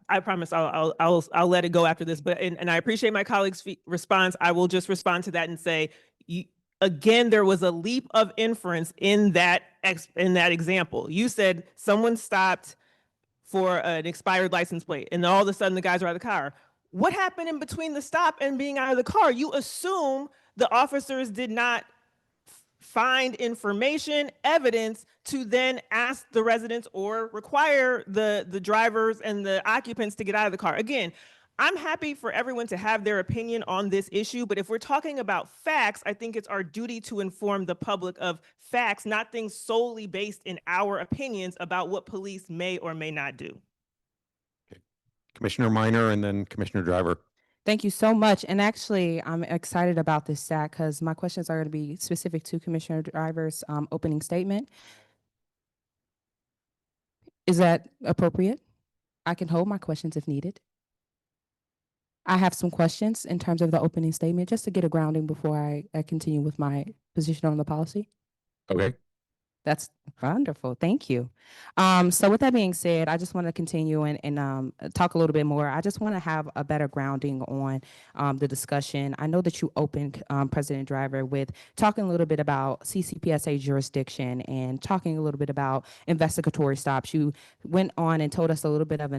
I promise I'll let it go after this. But and I appreciate my colleague's response. I will just respond to that and say, again, there was a leap of inference in that example. You said someone stopped for an expired license plate, and all of a sudden the guys are out of the car. What happened in between the stop and being out of the car? You assume the officers did not find information, evidence to then ask the residents or require the drivers and the occupants to get out of the car. Again, I'm happy for everyone to have their opinion on this issue, but if we're talking about facts, I think it's our duty to inform the public of facts, not things solely based in our opinions about what police may or may not do. Commissioner Minor and then Commissioner Driver. Thank you so much. And actually, I'm excited about this SAC because my questions are going to be specific to Commissioner Driver's opening statement. Is that appropriate? I can hold my questions if needed. I have some questions in terms of the opening statement, just to get a grounding before I continue with my position on the policy. Okay. That's wonderful. Thank you. So with that being said, I just want to continue and talk a little bit more. I just want to have a better grounding on the discussion. I know that you opened, President Driver, with talking a little bit about CCPSA jurisdiction and talking a little bit about investigatory stops. You went on and told us a little bit of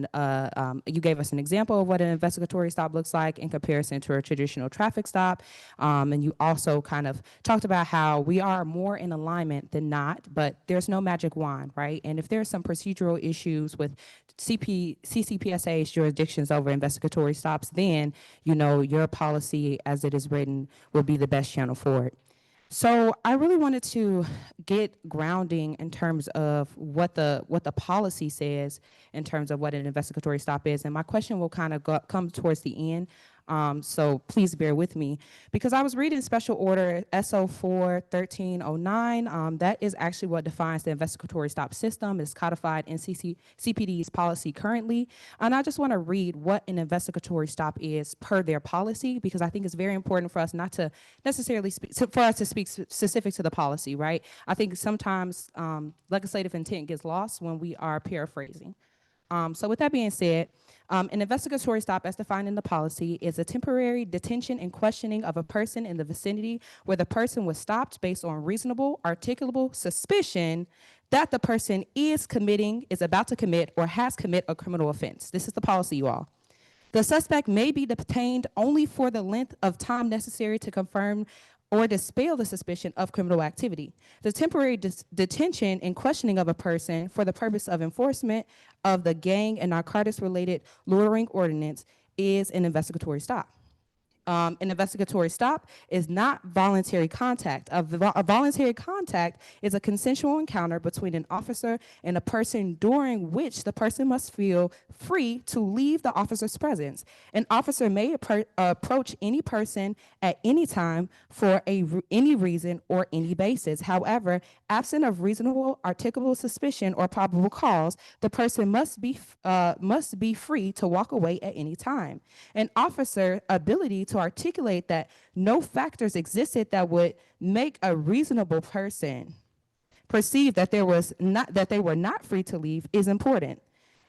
you gave us an example of what an investigatory stop looks like in comparison to a traditional traffic stop. And you also kind of talked about how we are more in alignment than not, but there's no magic wand, right? And if there's some procedural issues with CCPSA's jurisdictions over investigatory stops, then, you know, your policy as it is written will be the best channel for it. So I really wanted to get grounding in terms of what the policy says in terms of what an investigatory stop is. And my question will kind of come towards the end. So please bear with me, because I was reading Special Order SO 4-1309. That is actually what defines the investigatory stop system. It's codified in CPD's policy currently. And I just want to read what an investigatory stop is per their policy, because I think it's very important for us not to necessarily for us to speak specific to the policy, right? I think sometimes legislative intent gets lost when we are paraphrasing. So with that being said, an investigatory stop as defined in the policy is a temporary detention and questioning of a person in the vicinity where the person was stopped based on reasonable, articulable suspicion that the person is about to commit, or has committed a criminal offense. This is the policy, you all. The suspect may be detained only for the length of time necessary to confirm or dispel the suspicion of criminal activity. The temporary detention and questioning of a person for the purpose of enforcement of the gang and narcotics-related loitering ordinance is an investigatory stop. An investigatory stop is not voluntary contact. A voluntary contact is a consensual encounter between an officer and a person during which the person must feel free to leave the officer's presence. An officer may approach any person at any time for any reason or any basis. However, absent of reasonable, articulable suspicion or probable cause, the person must be free to walk away at any time. An officer's ability to articulate that no factors existed that would make a reasonable person perceive that they were not free to leave is important.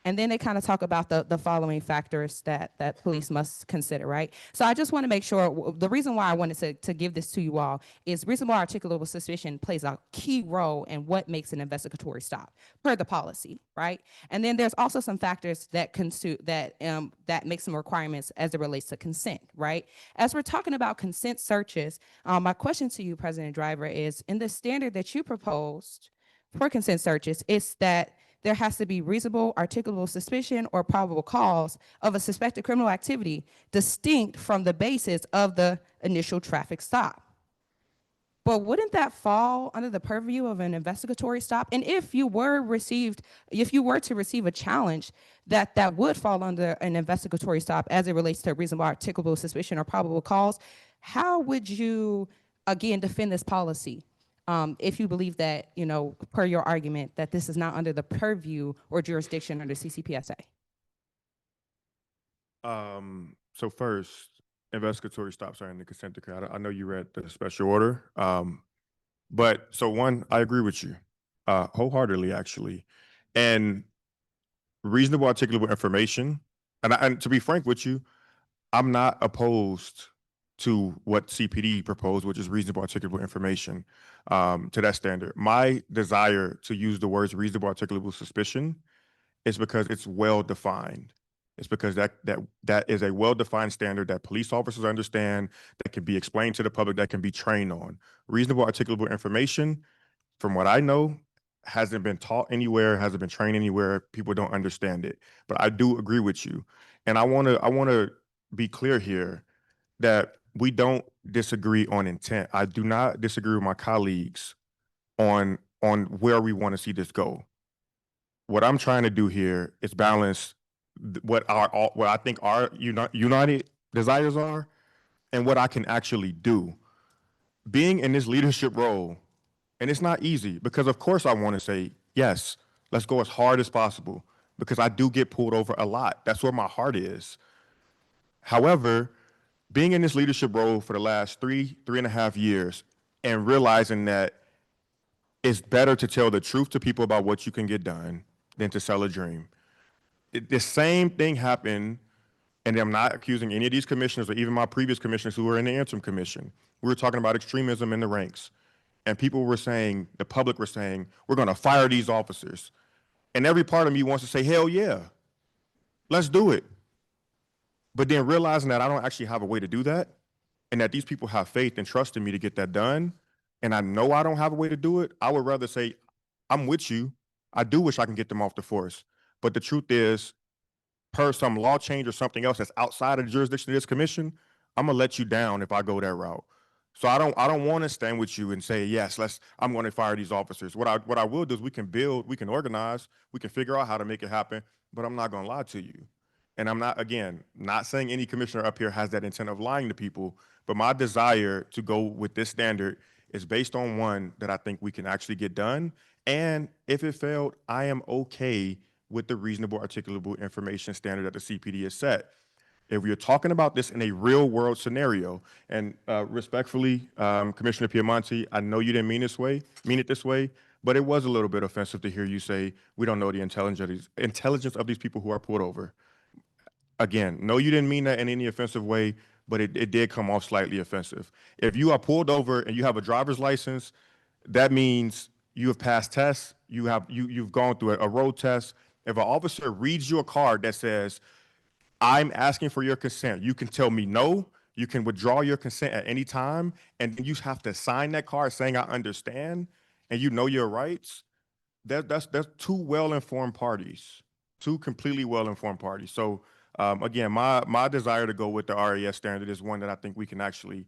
And then they kind of talk about the following factors that police must consider, right? So I just want to make sure, the reason why I wanted to give this to you all is reasonable articulable suspicion plays a key role in what makes an investigatory stop per the policy, right? And then there's also some factors that make some requirements as it relates to consent, right? As we're talking about consent searches, my question to you, President Driver, is in the standard that you proposed for consent searches, it's that there has to be reasonable, articulable suspicion or probable cause of a suspected criminal activity distinct from the basis of the initial traffic stop. But wouldn't that fall under the purview of an investigatory stop? And if you were to receive a challenge that would fall under an investigatory stop as it relates to reasonable, articulable suspicion or probable cause, how would you, again, defend this policy? If you believe that, you know, per your argument, that this is not under the purview or jurisdiction under CCPSA. So first, investigatory stops are in the consent decree. I know you read the special order. But so one, I agree with you wholeheartedly, actually. And reasonable, articulable information, and to be frank with you, I'm not opposed to what CPD proposed, which is reasonable, articulable information, to that standard. My desire to use the words reasonable, articulable suspicion is because it's well defined. It's because that is a well-defined standard that police officers understand, that can be explained to the public, that can be trained on. Reasonable articulable information, from what I know, hasn't been taught anywhere, hasn't been trained anywhere. People don't understand it. But I do agree with you. And I wanna be clear here that we don't disagree on intent. I do not disagree with my colleagues on where we want to see this go. What I'm trying to do here is balance what I think our united desires are and what I can actually do. Being in this leadership role, and it's not easy because of course I want to say, yes, let's go as hard as possible because I do get pulled over a lot. That's where my heart is. However, being in this leadership role for the last 3.5 years and realizing that it's better to tell the truth to people about what you can get done than to sell a dream. The same thing happened, and I'm not accusing any of these commissioners or even my previous commissioners who were in the interim commission. We were talking about extremism in the ranks, and people were saying, the public were saying, we're going to fire these officers. And every part of me wants to say, hell yeah, let's do it. But then realizing that I don't actually have a way to do that, and that these people have faith and trust in me to get that done, and I know I don't have a way to do it, I would rather say, I'm with you. I do wish I can get them off the force. But the truth is, per some law change or something else that's outside of the jurisdiction of this commission, I'm gonna let you down if I go that route. So I don't want to stand with you and say, yes, I'm going to fire these officers. What I will do is we can build, we can organize, we can figure out how to make it happen, but I'm not gonna lie to you. And I'm not, again, not saying any commissioner up here has that intent of lying to people, but my desire to go with this standard is based on one that I think we can actually get done. And if it failed, I am okay with the reasonable articulable information standard that the CPD has set. If you're talking about this in a real world scenario, and respectfully, Commissioner Piemonte, I know you didn't mean it this way, but it was a little bit offensive to hear you say, we don't know the intelligence of these people who are pulled over. Again, no, you didn't mean that in any offensive way, but it did come off slightly offensive. If you are pulled over and you have a driver's license, that means you have passed tests, you've gone through a road test. If an officer reads you a card that says, I'm asking for your consent, you can tell me no, you can withdraw your consent at any time, and then you have to sign that card saying I understand, and you know your rights. That's two well-informed parties, two completely well-informed parties. So again, my desire to go with the RAS standard is one that I think we can actually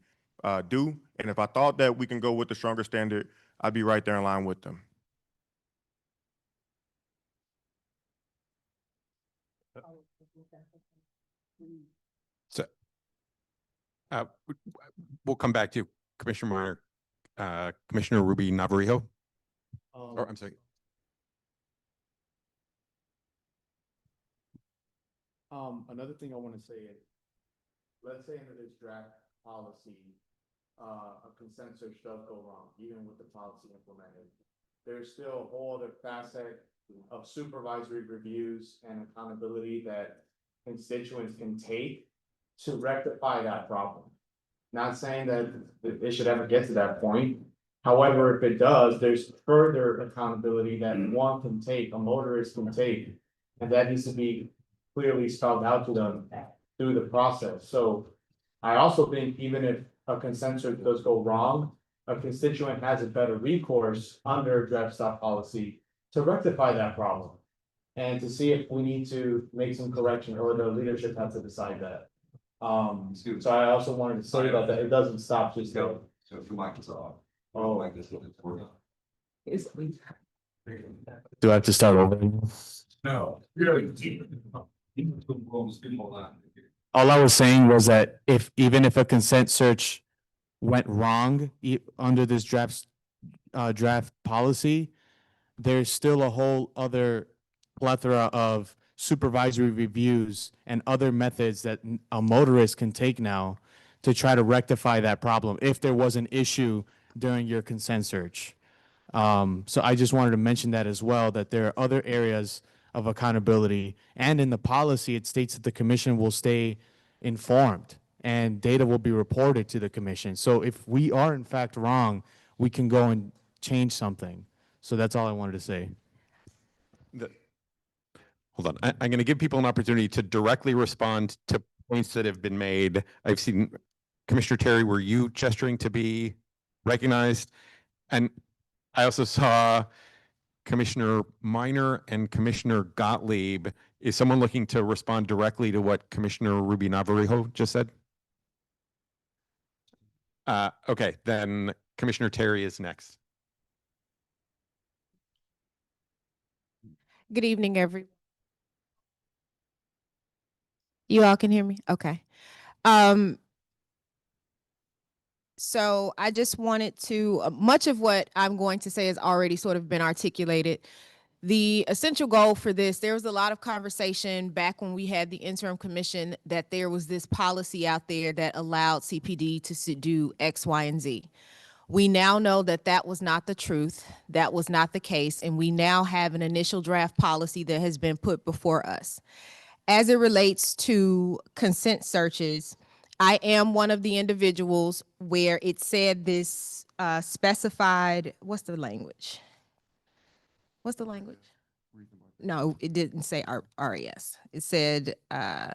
do. And if I thought that we can go with the stronger standard, I'd be right there in line with them. So we'll come back to Commissioner Minor, Commissioner Ruby Navarro. Or I'm sorry. Another thing I want to say is, let's say under this draft policy, a consent search does go wrong, even with the policy implemented. There's still a whole other facet of supervisory reviews and accountability that constituents can take to rectify that problem. Not saying that it should ever get to that point. However, if it does, there's further accountability that one can take, a motorist can take, and that needs to be clearly spelled out to them through the process. So I also think even if a consent search does go wrong, a constituent has a better recourse under draft stop policy to rectify that problem. And to see if we need to make some correction or the leadership has to decide that. So I also wanted to say that it doesn't stop just there. So if your mic is off. Oh. Like this. Do I have to start over? No. All I was saying was that even if a consent search went wrong under this draft policy, there's still a whole other plethora of supervisory reviews and other methods that a motorist can take now to try to rectify that problem if there was an issue during your consent search. So I just wanted to mention that as well, that there are other areas of accountability. And in the policy, it states that the commission will stay informed and data will be reported to the commission. So if we are in fact wrong, we can go and change something. So that's all I wanted to say. Hold on. I'm going to give people an opportunity to directly respond to points that have been made. I've seen Commissioner Terry, were you gesturing to be recognized? And I also saw Commissioner Minor and Commissioner Gottlieb. Is someone looking to respond directly to what Commissioner Ruby Navarrijo just said? Okay, then Commissioner Terry is next. Good evening, you all can hear me? Okay. So I just wanted to, much of what I'm going to say has already sort of been articulated. The essential goal for this, there was a lot of conversation back when we had the interim commission that there was this policy out there that allowed CPD to do X, Y, and Z. We now know that that was not the truth. That was not the case. And we now have an initial draft policy that has been put before us. As it relates to consent searches, I am one of the individuals where it said this specified, what's the language? What's the language? No, it didn't say RES. It said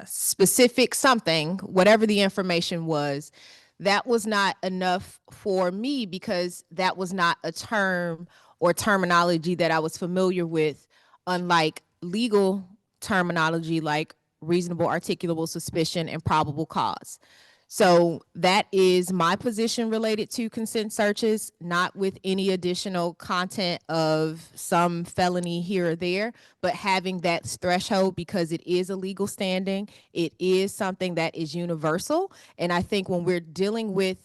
specific something, whatever the information was. That was not enough for me because that was not a term or terminology that I was familiar with, unlike legal terminology like reasonable articulable suspicion and probable cause. So that is my position related to consent searches, not with any additional content of some felony here or there, but having that threshold because it is a legal standing. It is something that is universal. And I think when we're dealing with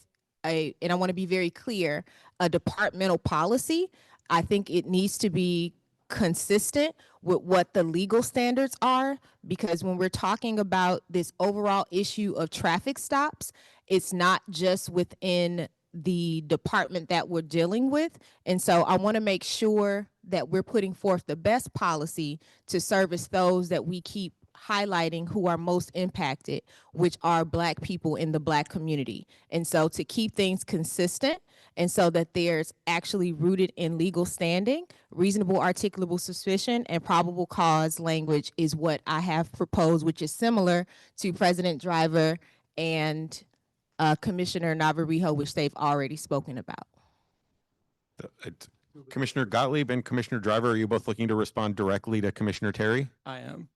and I want to be very clear, a departmental policy, I think it needs to be consistent with what the legal standards are, because when we're talking about this overall issue of traffic stops, it's not just within the department that we're dealing with. And so I want to make sure that we're putting forth the best policy to service those that we keep highlighting who are most impacted, which are Black people in the Black community. And so to keep things consistent and so that there's actually rooted in legal standing, reasonable articulable suspicion and probable cause language is what I have proposed, which is similar to President Driver and Commissioner Navarrijo, which they've already spoken about. Commissioner Gottlieb and Commissioner Driver, are you both looking to respond directly to Commissioner Terry? I am.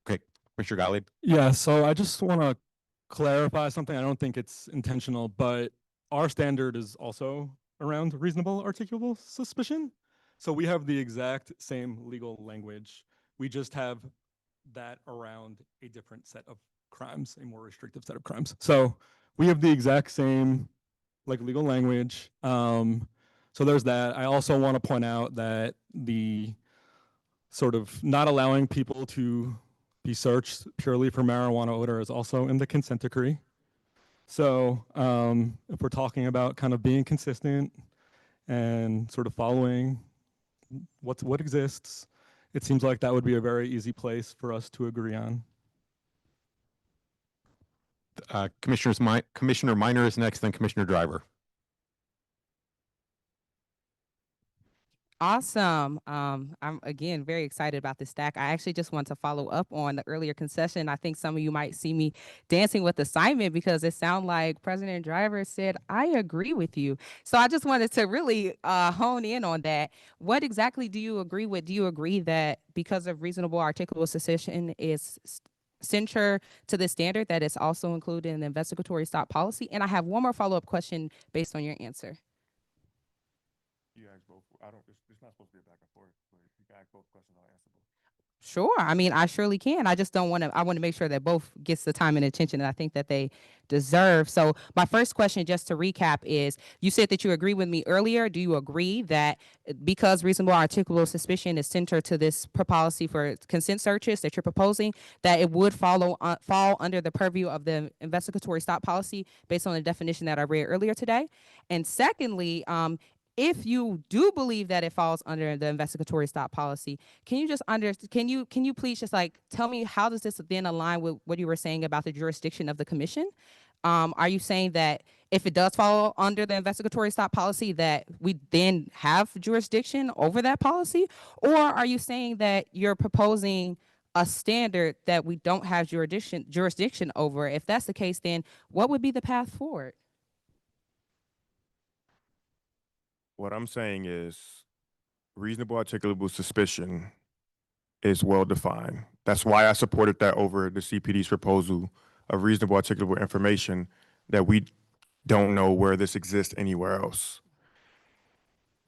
Okay, Commissioner Gottlieb. Yeah, so I just want to clarify something. I don't think it's intentional, but our standard is also around reasonable articulable suspicion. So we have the exact same legal language. We just have that around a different set of crimes, a more restrictive set of crimes. So we have the exact same legal language. So there's that. I also want to point out that the sort of not allowing people to be searched purely for marijuana odor is also in the consent decree. So if we're talking about kind of being consistent and sort of following what exists, it seems like that would be a very easy place for us to agree on. Commissioner Minor is next, then Commissioner Driver. Awesome. I'm again very excited about this stack. I actually just want to follow up on the earlier concession. I think some of you might see me dancing with assignment because it sounds like President Driver said, I agree with you. So I just wanted to really hone in on that. What exactly do you agree with? Do you agree that because of reasonable articulable suspicion is censure to the standard that it's also included in the investigatory stop policy? And I have one more follow-up question based on your answer. You ask both. It's not supposed to be a back and forth, but you can ask both questions, I'll answer both. Sure. I mean, I surely can. I just don't want to, I want to make sure that both gets the time and attention that I think that they deserve. So my first question, just to recap, is you said that you agree with me earlier. Do you agree that because reasonable articulable suspicion is centered to this policy for consent searches that you're proposing, that it would fall under the purview of the investigatory stop policy based on the definition that I read earlier today? And secondly, if you do believe that it falls under the investigatory stop policy, can you just can you please just tell me how does this then align with what you were saying about the jurisdiction of the commission? Are you saying that if it does fall under the investigatory stop policy, that we then have jurisdiction over that policy? Or are you saying that you're proposing a standard that we don't have jurisdiction over? If that's the case, then what would be the path forward? What I'm saying is reasonable articulable suspicion is well defined. That's why I supported that over the CPD's proposal of reasonable articulable information that we don't know where this exists anywhere else.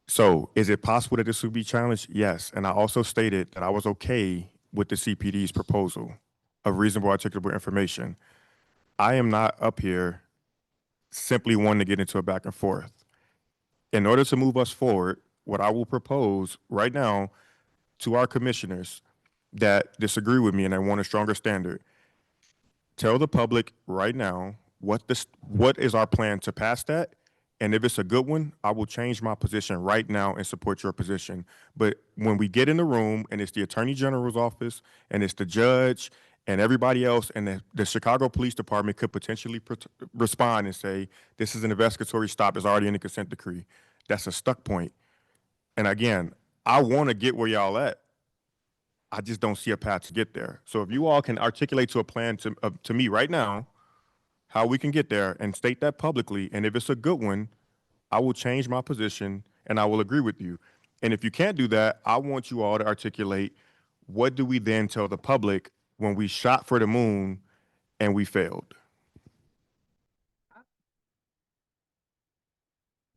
So is it possible that this would be challenged? Yes. And I also stated that I was okay with the CPD's proposal of reasonable articulable information. I am not up here simply wanting to get into a back and forth. In order to move us forward, what I will propose right now to our commissioners that disagree with me and that want a stronger standard, tell the public right now what is our plan to pass that. And if it's a good one, I will change my position right now and support your position. But when we get in the room and it's the Attorney General's office and it's the judge and everybody else and the Chicago Police Department could potentially respond and say, this is an investigatory stop, it's already in the consent decree. That's a stuck point. And again, I want to get where y'all at. I just don't see a path to get there. So if you all can articulate to a plan to me right now, how we can get there and state that publicly, and if it's a good one, I will change my position and I will agree with you. And if you can't do that, I want you all to articulate, what do we then tell the public when we shot for the moon and we failed?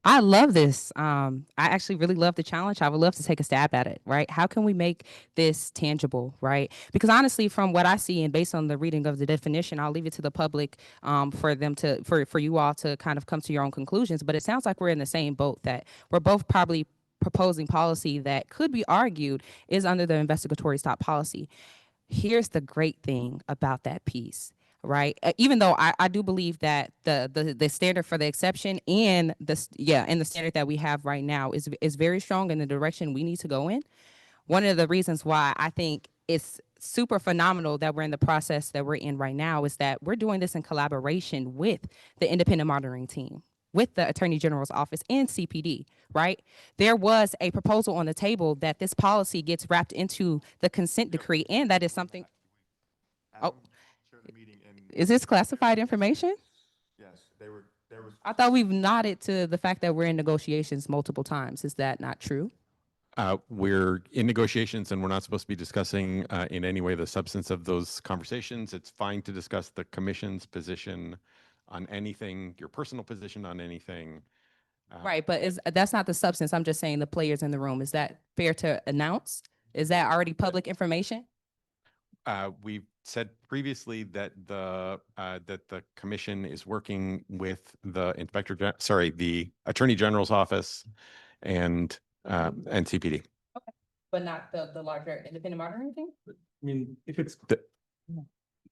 I love this. I actually really love the challenge. I would love to take a stab at it, right? How can we make this tangible, right? Because honestly, from what I see and based on the reading of the definition, I'll leave it to the public for them to, for you all to kind of come to your own conclusions. But it sounds like we're in the same boat, that we're both probably proposing policy that could be argued is under the investigatory stop policy. Here's the great thing about that piece, right? Even though I do believe that the standard for the exception and the standard that we have right now is very strong in the direction we need to go in. One of the reasons why I think it's super phenomenal that we're in the process that we're in right now is that we're doing this in collaboration with the independent monitoring team, with the Attorney General's office and CPD, right? There was a proposal on the table that this policy gets wrapped into the consent decree, and that is something. Oh, is this classified information? Yes, there was. I thought we've nodded to the fact that we're in negotiations multiple times. Is that not true? We're in negotiations and we're not supposed to be discussing in any way the substance of those conversations. It's fine to discuss the commission's position on anything, your personal position on anything. Right, but that's not the substance. I'm just saying the players in the room. Is that fair to announce? Is that already public information? We've said previously that the commission is working with the the Attorney General's office and CPD. Okay, but not the larger independent monitoring thing. I mean, if it's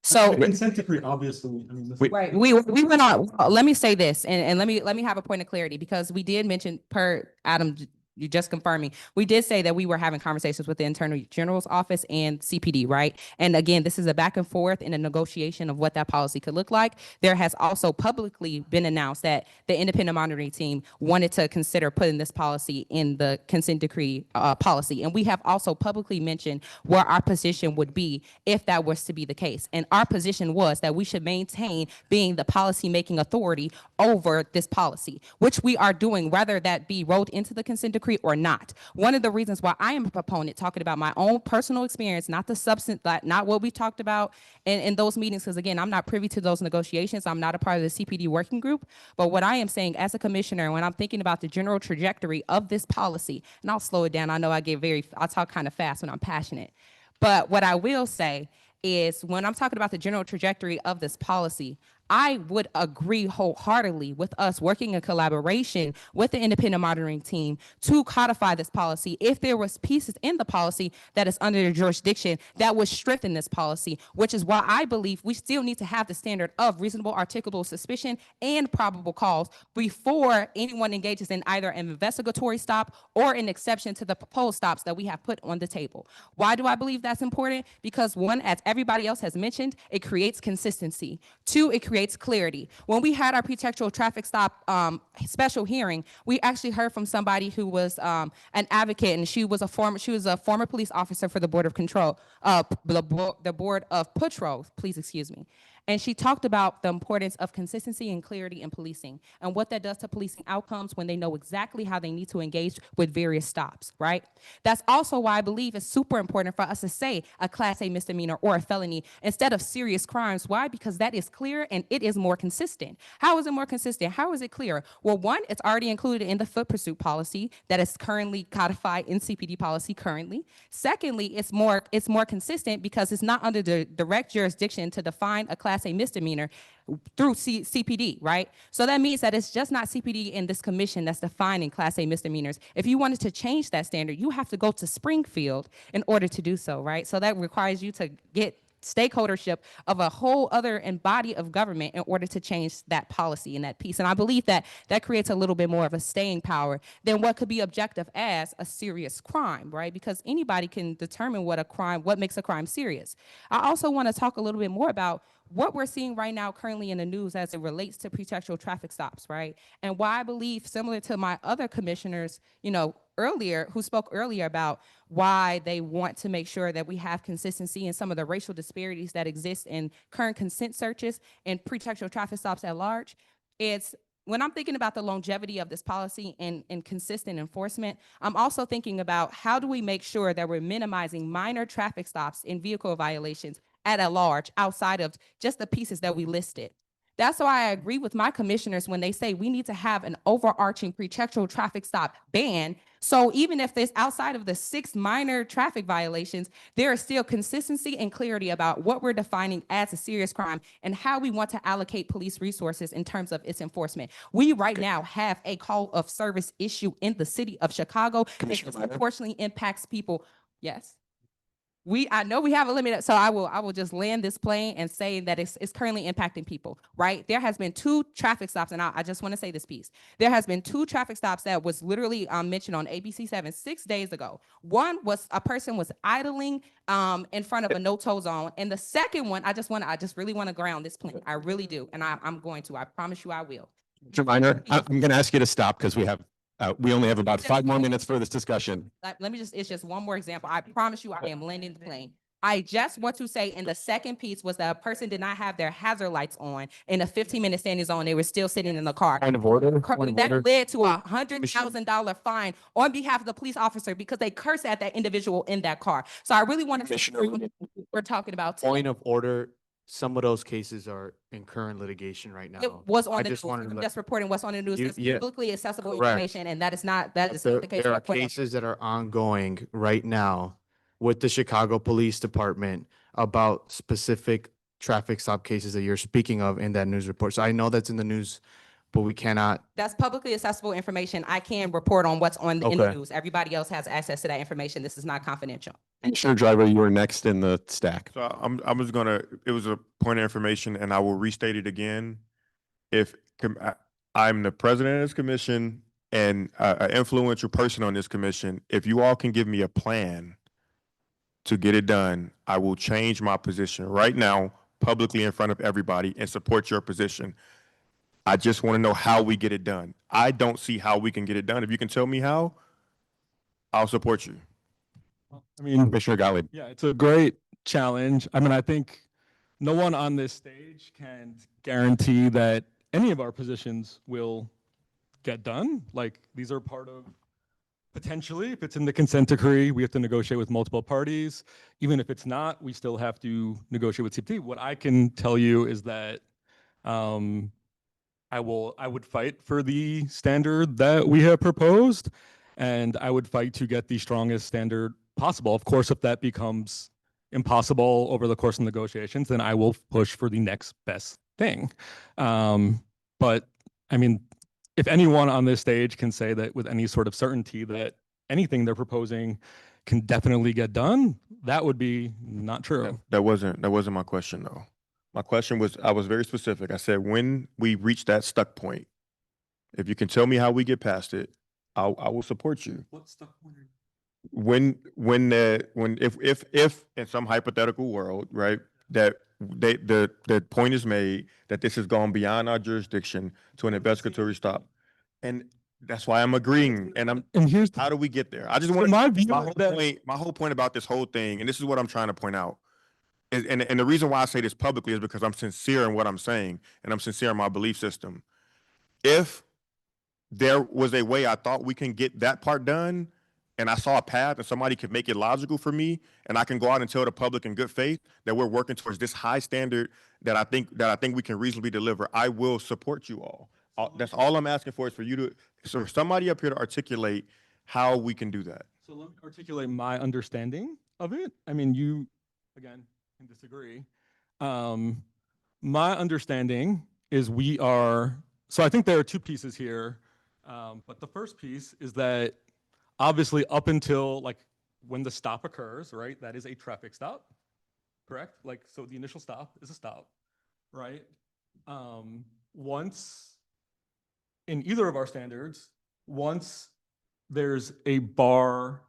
So consent decree, obviously, I mean, right, we went on. Let me say this, and let me have a point of clarity, because we did mention, per Adam, you just confirmed me, we did say that we were having conversations with the Attorney General's office and CPD, right? And again, this is a back and forth in a negotiation of what that policy could look like. There has also publicly been announced that the independent monitoring team wanted to consider putting this policy in the consent decree policy. And we have also publicly mentioned where our position would be if that was to be the case. And our position was that we should maintain being the policy-making authority over this policy, which we are doing, whether that be rolled into the consent decree or not. One of the reasons why I am a proponent, talking about my own personal experience, not the substance, not what we talked about in those meetings, because again, I'm not privy to those negotiations. I'm not a part of the CPD working group. But what I am saying as a commissioner, when I'm thinking about the general trajectory of this policy, and I'll slow it down. I know I talk kind of fast when I'm passionate. But what I will say is, when I'm talking about the general trajectory of this policy, I would agree wholeheartedly with us working in collaboration with the independent monitoring team to codify this policy if there was pieces in the policy that is under the jurisdiction that would strengthen this policy, which is why I believe we still need to have the standard of reasonable articulable suspicion and probable cause before anyone engages in either an investigatory stop or an exception to the proposed stops that we have put on the table. Why do I believe that's important? Because one, as everybody else has mentioned, it creates consistency. Two, it creates creates clarity. When we had our pretextual traffic stop special hearing, we actually heard from somebody who was an advocate, and she was a former police officer for the Board of Control, the Board of Patrol, please excuse me. And she talked about the importance of consistency and clarity in policing and what that does to policing outcomes when they know exactly how they need to engage with various stops, right? That's also why I believe it's super important for us to say a Class A misdemeanor or a felony instead of serious crimes. Why? Because that is clear and it is more consistent. How is it more consistent? How is it clear? Well, one, it's already included in the foot pursuit policy that is currently codified in CPD policy currently. Secondly, it's more consistent because it's not under the direct jurisdiction to define a Class A misdemeanor through CPD, right? So that means that it's just not CPD in this commission that's defining Class A misdemeanors. If you wanted to change that standard, you have to go to Springfield in order to do so, right? So that requires you to get stakeholdership of a whole other body of government in order to change that policy and that piece. And I believe that that creates a little bit more of a staying power than what could be objective as a serious crime, right? Because anybody can determine what makes a crime serious. I also want to talk a little bit more about what we're seeing right now currently in the news as it relates to pretextual traffic stops, right? And why I believe, similar to my other commissioners, who spoke earlier about why they want to make sure that we have consistency in some of the racial disparities that exist in current consent searches and pretextual traffic stops at large. It's when I'm thinking about the longevity of this policy and consistent enforcement, I'm also thinking about how do we make sure that we're minimizing minor traffic stops and vehicle violations at a large outside of just the pieces that we listed. That's why I agree with my commissioners when they say we need to have an overarching pretextual traffic stop ban. So even if there's outside of the 6 minor traffic violations, there is still consistency and clarity about what we're defining as a serious crime and how we want to allocate police resources in terms of its enforcement. We right now have a call of service issue in the city of Chicago that unfortunately impacts people. Yes. I know we have a limit, so I will just land this plane and say that it's currently impacting people, right? There has been 2 traffic stops, and I just want to say this piece. There has been 2 traffic stops that was literally mentioned on ABC 7 6 days ago. One was a person was idling in front of a no-tow zone, and the second one, I just really want to ground this plane. I really do, and I'm going to. I promise you I will. Mr. Minor, I'm going to ask you to stop because we only have about 5 more minutes for this discussion. It's just one more example. I promise you I am landing the plane. I just want to say in the second piece was that a person did not have their hazard lights on in a 15-minute standing zone. They were still sitting in the car. Point of order. Point of order. That led to a $100,000 fine on behalf of the police officer because they cursed at that individual in that car. So I really want to we're talking about today. Point of order. Some of those cases are in current litigation right now. It was on the news. wanted to I'm let- just reporting what's on the news. It's yeah. publicly accessible Correct. information, and that is not the case. There are cases that are ongoing right now with the Chicago Police Department about specific traffic stop cases that you're speaking of in that news report. So I know that's in the news, but we cannot. That's publicly accessible information. I can report on what's in the Okay. news. Everybody else has access to that information. This is not confidential. Commissioner Driver, you are next in the stack. So I'm just gonna, it was a point of information and I will restate it again. I'm the president of this commission and an influential person on this commission. If you all can give me a plan to get it done, I will change my position right now publicly in front of everybody and support your position. I just want to know how we get it done. I don't see how we can get it done. If you can tell me how, I'll support you. I mean, Commissioner Gottlieb. yeah, it's a great challenge. I mean, I think no one on this stage can guarantee that any of our positions will get done. Like, these are part of, potentially, if it's in the consent decree, we have to negotiate with multiple parties. Even if it's not, we still have to negotiate with CPT. What I can tell you is that I would fight for the standard that we have proposed, and I would fight to get the strongest standard possible. Of course, if that becomes impossible over the course of negotiations, then I will push for the next best thing. But I mean, if anyone on this stage can say that with any sort of certainty that anything they're proposing can definitely get done, that would be not true. That wasn't my question though. My question was, I was very specific. I said, when we reach that stuck point, if you can tell me how we get past it, I will support you. What's stuck point? If in some hypothetical world, right, that the point is made that this has gone beyond our jurisdiction to an investigatory stop. And that's why I'm agreeing. And here's how do we get there? I just so want my view my whole point about this whole thing, and this is what I'm trying to point out. And the reason why I say this publicly is because I'm sincere in what I'm saying, and I'm sincere in my belief system. If there was a way I thought we can get that part done, and I saw a path and somebody could make it logical for me, and I can go out and tell the public in good faith that we're working towards this high standard that I think we can reasonably deliver, I will support you all. That's all I'm asking for, is for you to, so somebody up here to articulate how we can do that. So let me articulate my understanding of it. I mean, you, again, can disagree. My understanding is so I think there are two pieces here. But the first piece is that obviously up until like when the stop occurs, right, that is a traffic stop, correct? Like, so the initial stop is a stop, right? Once in either of our standards, once there's a bar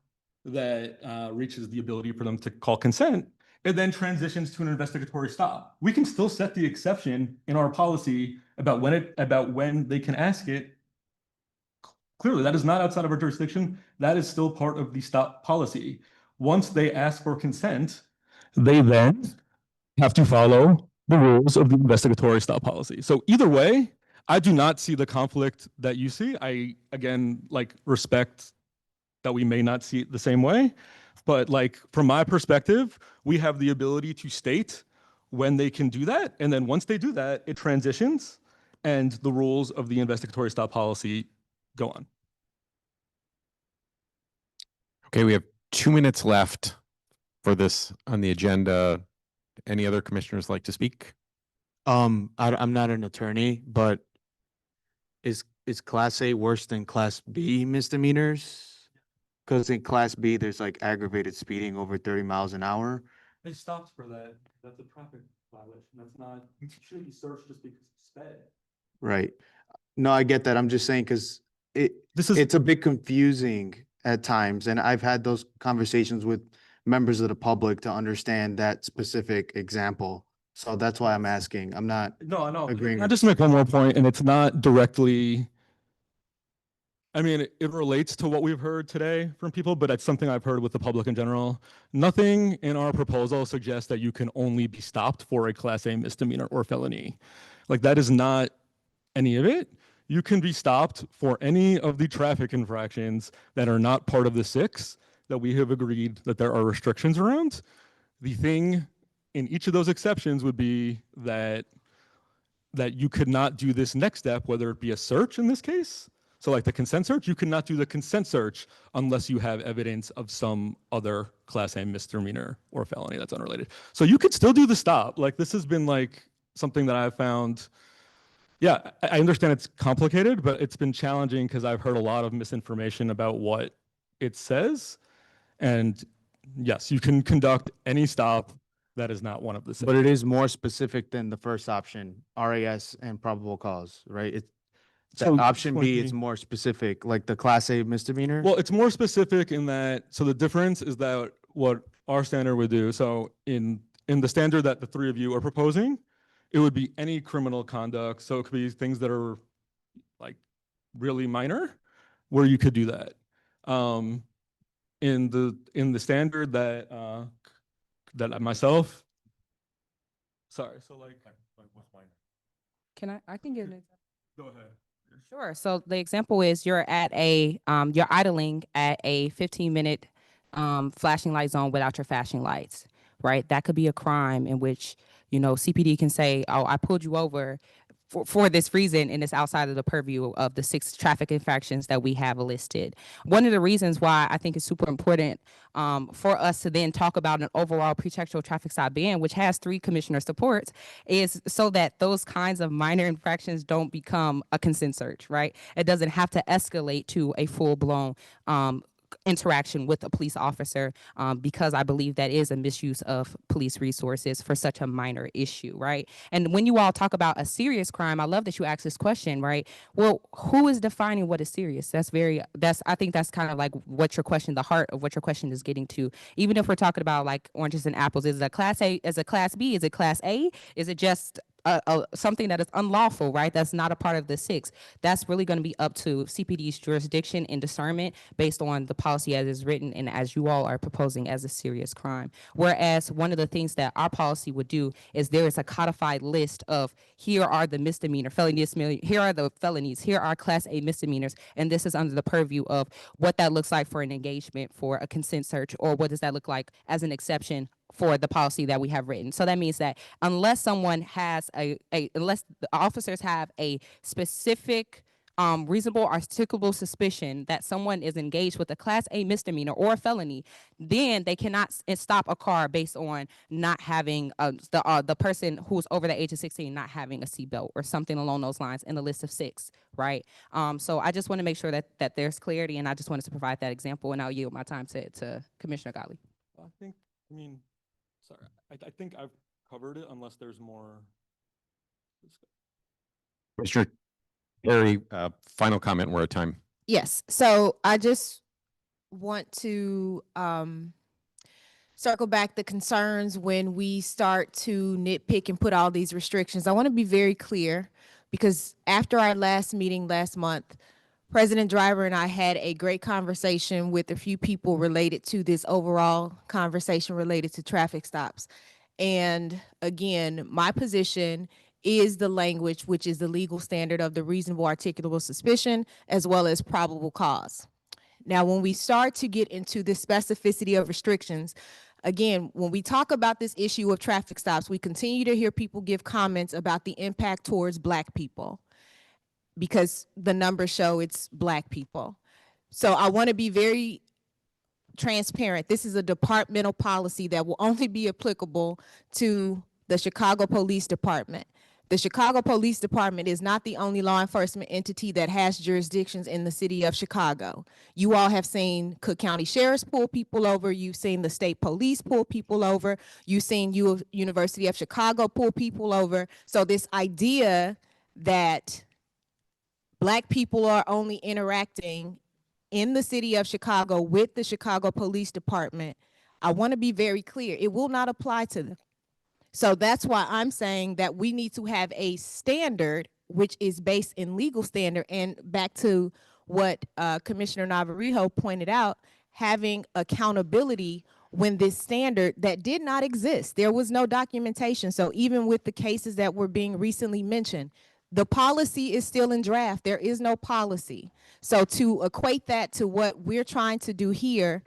that reaches the ability for them to call consent, it then transitions to an investigatory stop. We can still set the exception in our policy about when they can ask it. Clearly, that is not outside of our jurisdiction. That is still part of the stop policy. Once they ask for consent, they then have to follow the rules of the investigatory stop policy. So either way, I do not see the conflict that you see. I, again, like, respect that we may not see it the same way, but like, from my perspective, we have the ability to state when they can do that. And then once they do that, it transitions and the rules of the investigatory stop policy go on. Okay, we have 2 minutes left for this on the agenda. Any other commissioners like to speak? I'm not an attorney, but is Class A worse than Class B misdemeanors? Because in Class B, there's like aggravated speeding over 30 miles an hour. They stopped for that. That's a traffic violation. That's not, you shouldn't be searched just because it's sped. Right. No, I get that. I'm just saying because it's a bit confusing at times. And I've had those conversations with members of the public to understand that specific example. So that's why I'm asking. I'm not agreeing. I just make one more point, and it's not directly, I mean, it relates to what we've heard today from people, but it's something I've heard with the public in general. Nothing in our proposal suggests that you can only be stopped for a Class A misdemeanor or felony. Like, that is not any of it. You can be stopped for any of the traffic infractions that are not part of the 6 that we have agreed that there are restrictions around. The thing in each of those exceptions would be that you could not do this next step, whether it be a search in this case. So like the consent search, you cannot do the consent search unless you have evidence of some other Class A misdemeanor or felony that's unrelated. So you could still do the stop. Like, this has been like something that I've found. Yeah, I understand it's complicated, but it's been challenging because I've heard a lot of misinformation about what it says. And yes, you can conduct any stop that is not one of the 6. But it is more specific than the first option, RAS and probable cause, right? So option B is more specific, like the Class A misdemeanor. Well, it's more specific in that, so the difference is that what our standard would do, so in the standard that the 3 of you are proposing, it would be any criminal conduct. So it could be things that are like really minor, where you could do that. In the standard that that myself, sorry, so like what's minor? I can give an example. Go ahead. Sure. So the example is you're idling at a 15-minute flashing light zone without your flashing lights, right? That could be a crime in which, CPD can say, oh, I pulled you over for this reason, and it's outside of the purview of the 6 traffic infractions that we have listed. One of the reasons why I think it's super important for us to then talk about an overall pretextual traffic stop ban, which has 3 commissioner supports, is so that those kinds of minor infractions don't become a consent search, right? It doesn't have to escalate to a full-blown interaction with a police officer, because I believe that is a misuse of police resources for such a minor issue, right? And when you all talk about a serious crime, I love that you asked this question, right? Well, who is defining what is serious? I think that's kind of like what your question, the heart of what your question is getting to. Even if we're talking about like oranges and apples, is it a class A, is it class B, is it class A? Is it just something that is unlawful, right? That's not a part of the 6. That's really going to be up to CPD's jurisdiction and discernment based on the policy as is written and as you all are proposing as a serious crime. Whereas one of the things that our policy would do is there is a codified list of here are the here are the felonies, here are class A misdemeanors, and this is under the purview of what that looks like for an engagement for a consent search, or what does that look like as an exception for the policy that we have written. So that means that unless someone has unless the officers have a specific reasonable articulable suspicion that someone is engaged with a class A misdemeanor or a felony, then they cannot stop a car based on not having the person who's over the age of 16 not having a seatbelt or something along those lines in the list of 6, right? So I just want to make sure that there's clarity, and I just wanted to provide that example, and I'll yield my time to Commissioner Gottlieb. I think I've covered it unless there's more. Commissioner Terry, final comment. We're at time. Yes, so I just want to circle back the concerns when we start to nitpick and put all these restrictions. I want to be very clear, because after our last meeting last month, President Driver and I had a great conversation with a few people related to this overall conversation related to traffic stops. And again, my position is the language, which is the legal standard of the reasonable articulable suspicion, as well as probable cause. Now, when we start to get into the specificity of restrictions, again, when we talk about this issue of traffic stops, we continue to hear people give comments about the impact towards Black people, because the numbers show it's Black people. So I want to be very transparent. This is a departmental policy that will only be applicable to the Chicago Police Department. The Chicago Police Department is not the only law enforcement entity that has jurisdictions in the city of Chicago. You all have seen Cook County Sheriffs pull people over. You've seen the state police pull people over. You've seen University of Chicago pull people over. So this idea that Black people are only interacting in the city of Chicago with the Chicago Police Department, I want to be very clear, it will not apply to them. So that's why I'm saying that we need to have a standard which is based in legal standard. And back to what Commissioner Navarrijo pointed out, having accountability when this standard that did not exist, there was no documentation. So even with the cases that were being recently mentioned, the policy is still in draft. There is no policy. So to equate that to what we're trying to do here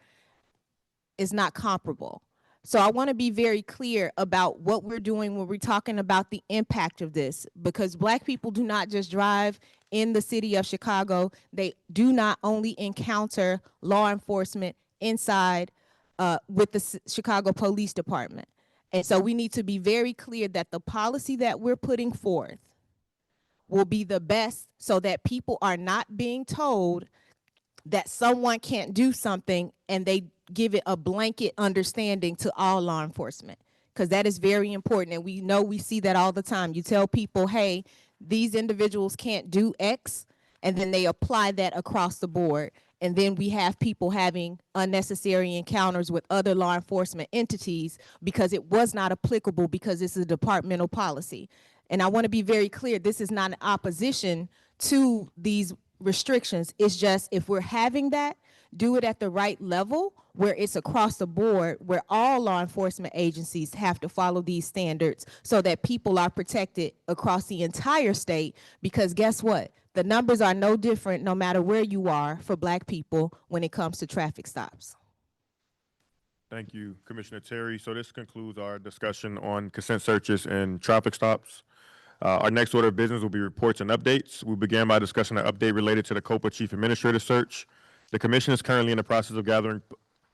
is not comparable. So I want to be very clear about what we're doing when we're talking about the impact of this, because Black people do not just drive in the city of Chicago. They do not only encounter law enforcement inside with the Chicago Police Department. And so we need to be very clear that the policy that we're putting forth will be the best, so that people are not being told that someone can't do something and they give it a blanket understanding to all law enforcement, because that is very important. And we know, we see that all the time. You tell people, hey, these individuals can't do X, and then they apply that across the board. And then we have people having unnecessary encounters with other law enforcement entities because it was not applicable, because this is a departmental policy. And I want to be very clear, this is not an opposition to these restrictions. It's just, if we're having that, do it at the right level where it's across the board, where all law enforcement agencies have to follow these standards so that people are protected across the entire state. Because guess what? The numbers are no different no matter where you are for Black people when it comes to traffic stops. Thank you, Commissioner Terry. So this concludes our discussion on consent searches and traffic stops. Our next order of business will be reports and updates. We began by discussing an update related to the COPA Chief Administrator search. The Commission is currently in the process of gathering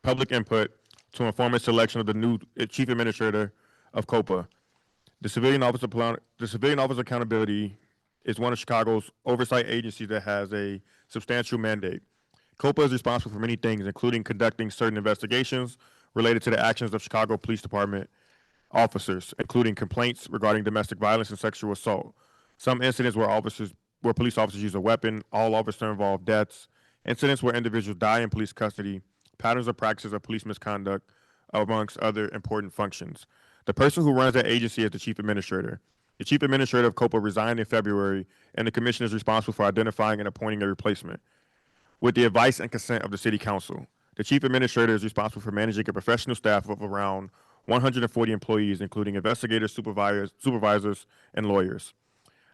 public input to inform its selection of the new Chief Administrator of COPA. The Civilian Office Accountability is one of Chicago's oversight agencies that has a substantial mandate. COPA is responsible for many things, including conducting certain investigations related to the actions of Chicago Police Department officers, including complaints regarding domestic violence and sexual assault. Some incidents where police officers use a weapon, all officer involved deaths, incidents where individuals die in police custody, patterns or practices of police misconduct, amongst other important functions. The person who runs that agency is the chief administrator. The chief administrator of COPA resigned in February, and the commission is responsible for identifying and appointing a replacement. With the advice and consent of the city council, the chief administrator is responsible for managing a professional staff of around 140 employees, including investigators, supervisors, and lawyers.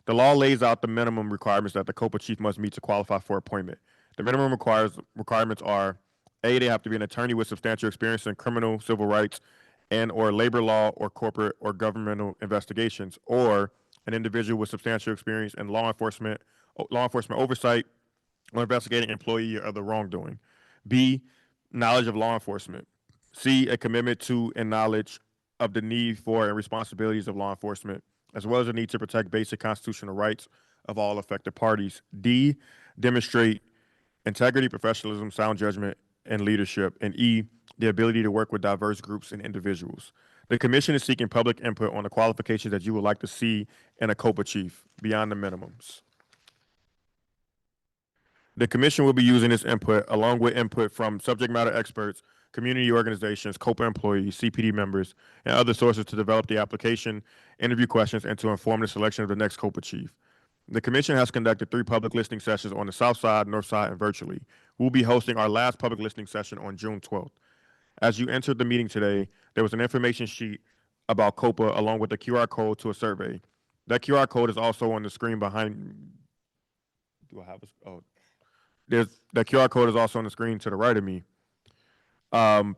The law lays out the minimum requirements that the COPA chief must meet to qualify for appointment. The minimum requirements are: A, they have to be an attorney with substantial experience in criminal, civil rights, and or labor law or corporate or governmental investigations, or an individual with substantial experience in law enforcement oversight, or investigating employee or other wrongdoing. B, knowledge of law enforcement. C, a commitment to and knowledge of the need for and responsibilities of law enforcement, as well as the need to protect basic constitutional rights of all affected parties. D, demonstrate integrity, professionalism, sound judgment, and leadership. And E, the ability to work with diverse groups and individuals. The commission is seeking public input on the qualifications that you would like to see in a COPA chief beyond the minimums. The commission will be using this input along with input from subject matter experts, community organizations, COPA employees, CPD members, and other sources to develop the application, interview questions, and to inform the selection of the next COPA chief. The commission has conducted 3 public listening sessions on the South Side, North Side, and virtually. We'll be hosting our last public listening session on June 12th. As you entered the meeting today, there was an information sheet about COPA along with a QR code to a survey. That QR code is also on the screen behind. Do I have a, oh, that QR code is also on the screen to the right of me.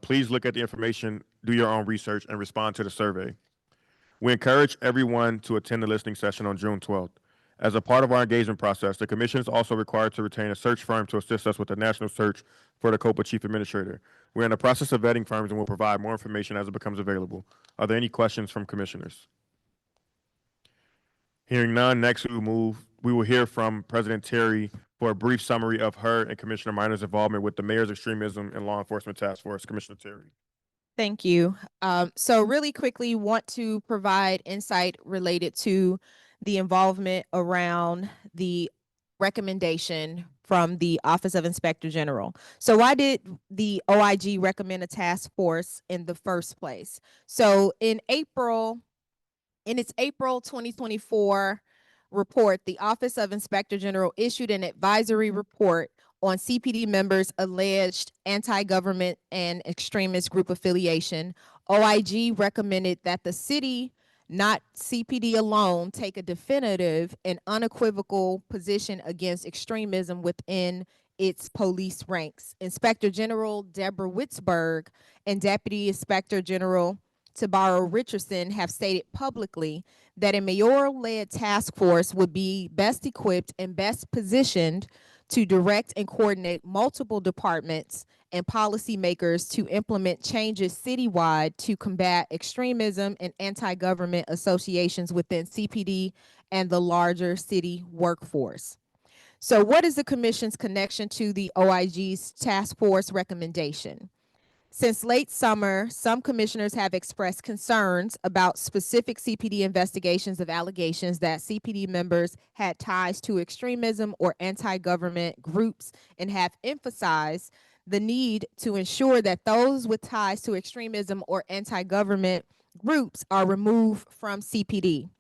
Please look at the information, do your own research, and respond to the survey. We encourage everyone to attend the listening session on June 12th. As a part of our engagement process, the commission is also required to retain a search firm to assist us with the national search for the COPA chief administrator. We're in the process of vetting firms and will provide more information as it becomes available. Are there any questions from commissioners? Hearing none, next we will hear from President Terry for a brief summary of her and Commissioner Minor's involvement with the Mayor's Extremism and Law Enforcement Task Force. Commissioner Terry. Thank you. So really quickly, want to provide insight related to the involvement around the recommendation from the Office of Inspector General. So why did the OIG recommend a task force in the first place? So in its April 2024 report, the Office of Inspector General issued an advisory report on CPD members' alleged anti-government and extremist group affiliation. OIG recommended that the city, not CPD alone, take a definitive and unequivocal position against extremism within its police ranks. Inspector General Deborah Witzberg and Deputy Inspector General Tabaro Richardson have stated publicly that a mayoral-led task force would be best equipped and best positioned to direct and coordinate multiple departments and policymakers to implement changes citywide to combat extremism and anti-government associations within CPD and the larger city workforce. So what is the commission's connection to the OIG's task force recommendation? Since late summer, some commissioners have expressed concerns about specific CPD investigations of allegations that CPD members had ties to extremism or anti-government groups and have emphasized the need to ensure that those with ties to extremism or anti-government groups are removed from CPD.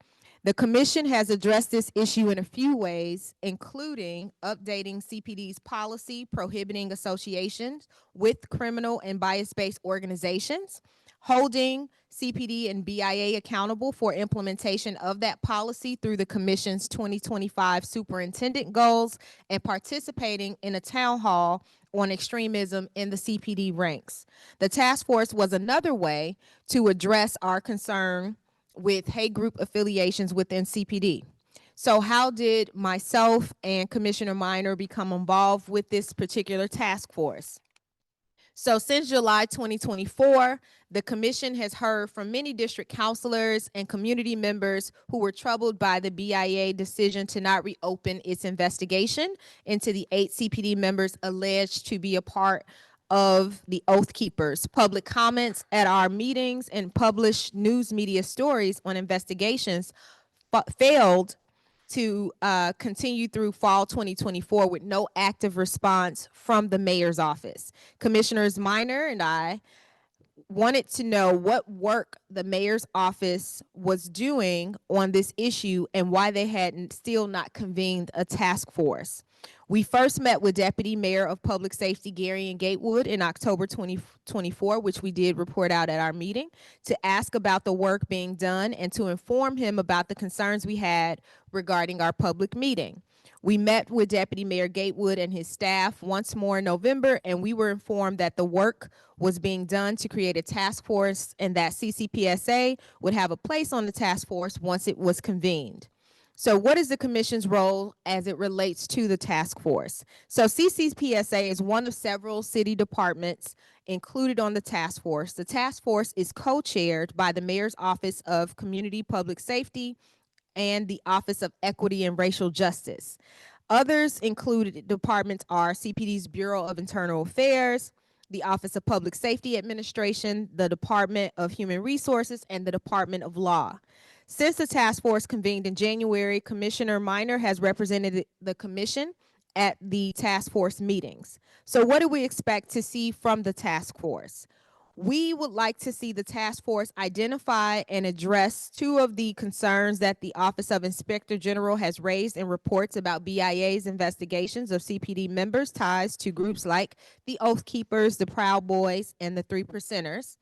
The commission has addressed this issue in a few ways, including updating CPD's policy prohibiting associations with criminal and bias-based organizations, holding CPD and BIA accountable for implementation of that policy through the commission's 2025 superintendent goals, and participating in a town hall on extremism in the CPD ranks. The task force was another way to address our concern with hate group affiliations within CPD. So how did myself and Commissioner Minor become involved with this particular task force? So since July 2024, the commission has heard from many district counselors and community members who were troubled by the BIA decision to not reopen its investigation into the 8 CPD members alleged to be a part of the Oath Keepers. Public comments at our meetings and published news media stories on investigations failed to continue through fall 2024 with no active response from the mayor's office. Commissioners Minor and I wanted to know what work the mayor's office was doing on this issue and why they hadn't still not convened a task force. We first met with Deputy Mayor of Public Safety Gary and Gatewood in October 2024, which we did report out at our meeting, to ask about the work being done and to inform him about the concerns we had regarding our public meeting. We met with Deputy Mayor Gatewood and his staff once more in November, and we were informed that the work was being done to create a task force and that CCPSA would have a place on the task force once it was convened. So what is the commission's role as it relates to the task force? So CCPSA is one of several city departments included on the task force. The task force is co-chaired by the Mayor's Office of Community Public Safety and the Office of Equity and Racial Justice. Others included departments are CPD's Bureau of Internal Affairs, the Office of Public Safety Administration, the Department of Human Resources, and the Department of Law. Since the task force convened in January, Commissioner Minor has represented the commission at the task force meetings. So what do we expect to see from the task force? We would like to see the task force identify and address 2 of the concerns that the Office of Inspector General has raised in reports about BIA's investigations of CPD members' ties to groups like the Oath Keepers, the Proud Boys, and the 3 Percenters.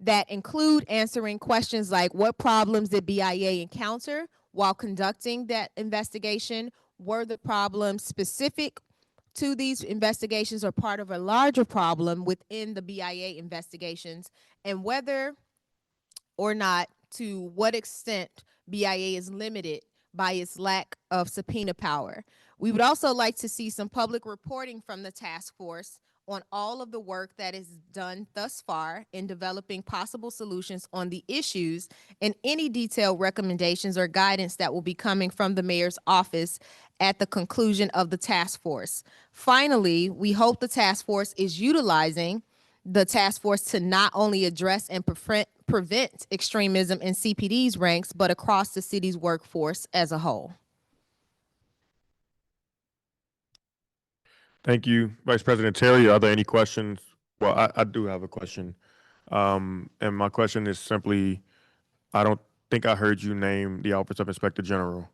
That include answering questions like what problems did BIA encounter while conducting that investigation? Were the problems specific to these investigations or part of a larger problem within the BIA investigations? And whether or not, to what extent BIA is limited by its lack of subpoena power. We would also like to see some public reporting from the task force on all of the work that is done thus far in developing possible solutions on the issues and any detailed recommendations or guidance that will be coming from the mayor's office at the conclusion of the task force. Finally, we hope the task force is utilizing the task force to not only address and prevent extremism in CPD's ranks, but across the city's workforce as a whole. Thank you, Vice President Terry. Are there any questions? Well, I do have a question. And my question is simply, I don't think I heard you name the Office of Inspector General,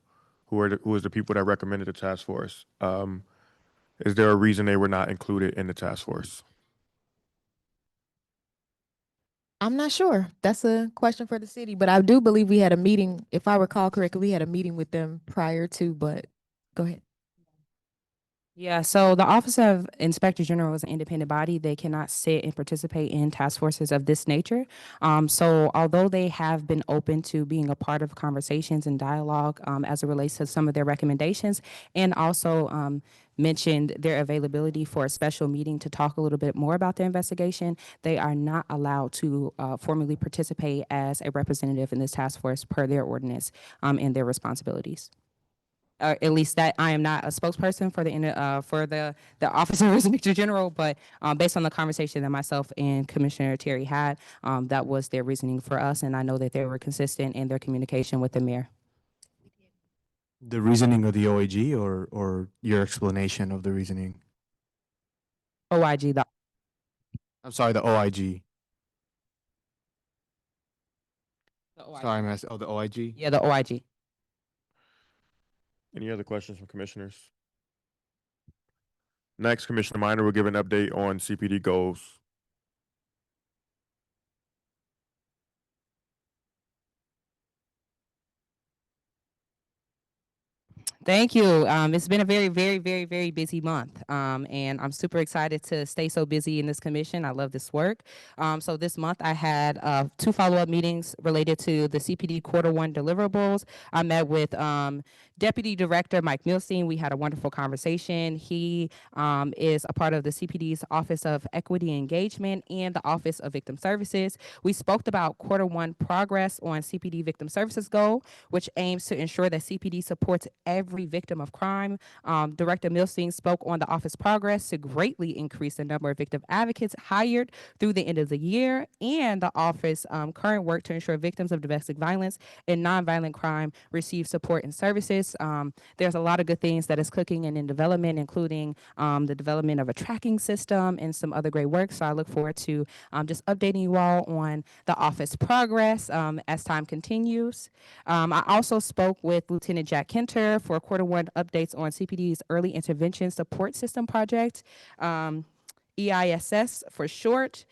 who is the people that recommended the task force. Is there a reason they were not included in the task force? I'm not sure. That's a question for the city, but I do believe we had a meeting, if I recall correctly, we had a meeting with them prior to, but go ahead. Yeah, so the Office of Inspector General is an independent body. They cannot sit and participate in task forces of this nature. So although they have been open to being a part of conversations and dialogue as it relates to some of their recommendations, and also mentioned their availability for a special meeting to talk a little bit more about their investigation, they are not allowed to formally participate as a representative in this task force per their ordinance and their responsibilities. At least that I am not a spokesperson for the Office of Inspector General, but based on the conversation that myself and Commissioner Terry had, that was their reasoning for us, and I know that they were consistent in their communication with the mayor. The reasoning of the OIG or your explanation of the reasoning? OIG, I'm sorry, the OIG. the OIG. Sorry, I'm asking. Oh, the OIG? Yeah, the OIG. Any other questions from commissioners? Next, Commissioner Minor will give an update on CPD goals. Thank you. It's been a very, very, very, very busy month. And I'm super excited to stay so busy in this commission. I love this work. So this month I had 2 follow-up meetings related to the CPD Q1 deliverables. I met with Deputy Director Mike Milstein, we had a wonderful conversation. He is a part of the CPD's Office of Equity Engagement and the Office of Victim Services. We spoke about Q1 progress on CPD Victim Services Goal, which aims to ensure that CPD supports every victim of crime. Director Milstein spoke on the office progress to greatly increase the number of victim advocates hired through the end of the year, and the office current work to ensure victims of domestic violence and nonviolent crime receive support and services. There's a lot of good things that is cooking and in development, including the development of a tracking system and some other great work. So I look forward to just updating you all on the office progress as time continues. I also spoke with Lieutenant Jack Kenter for Q1 updates on CPD's Early Intervention Support System project. EISS for short.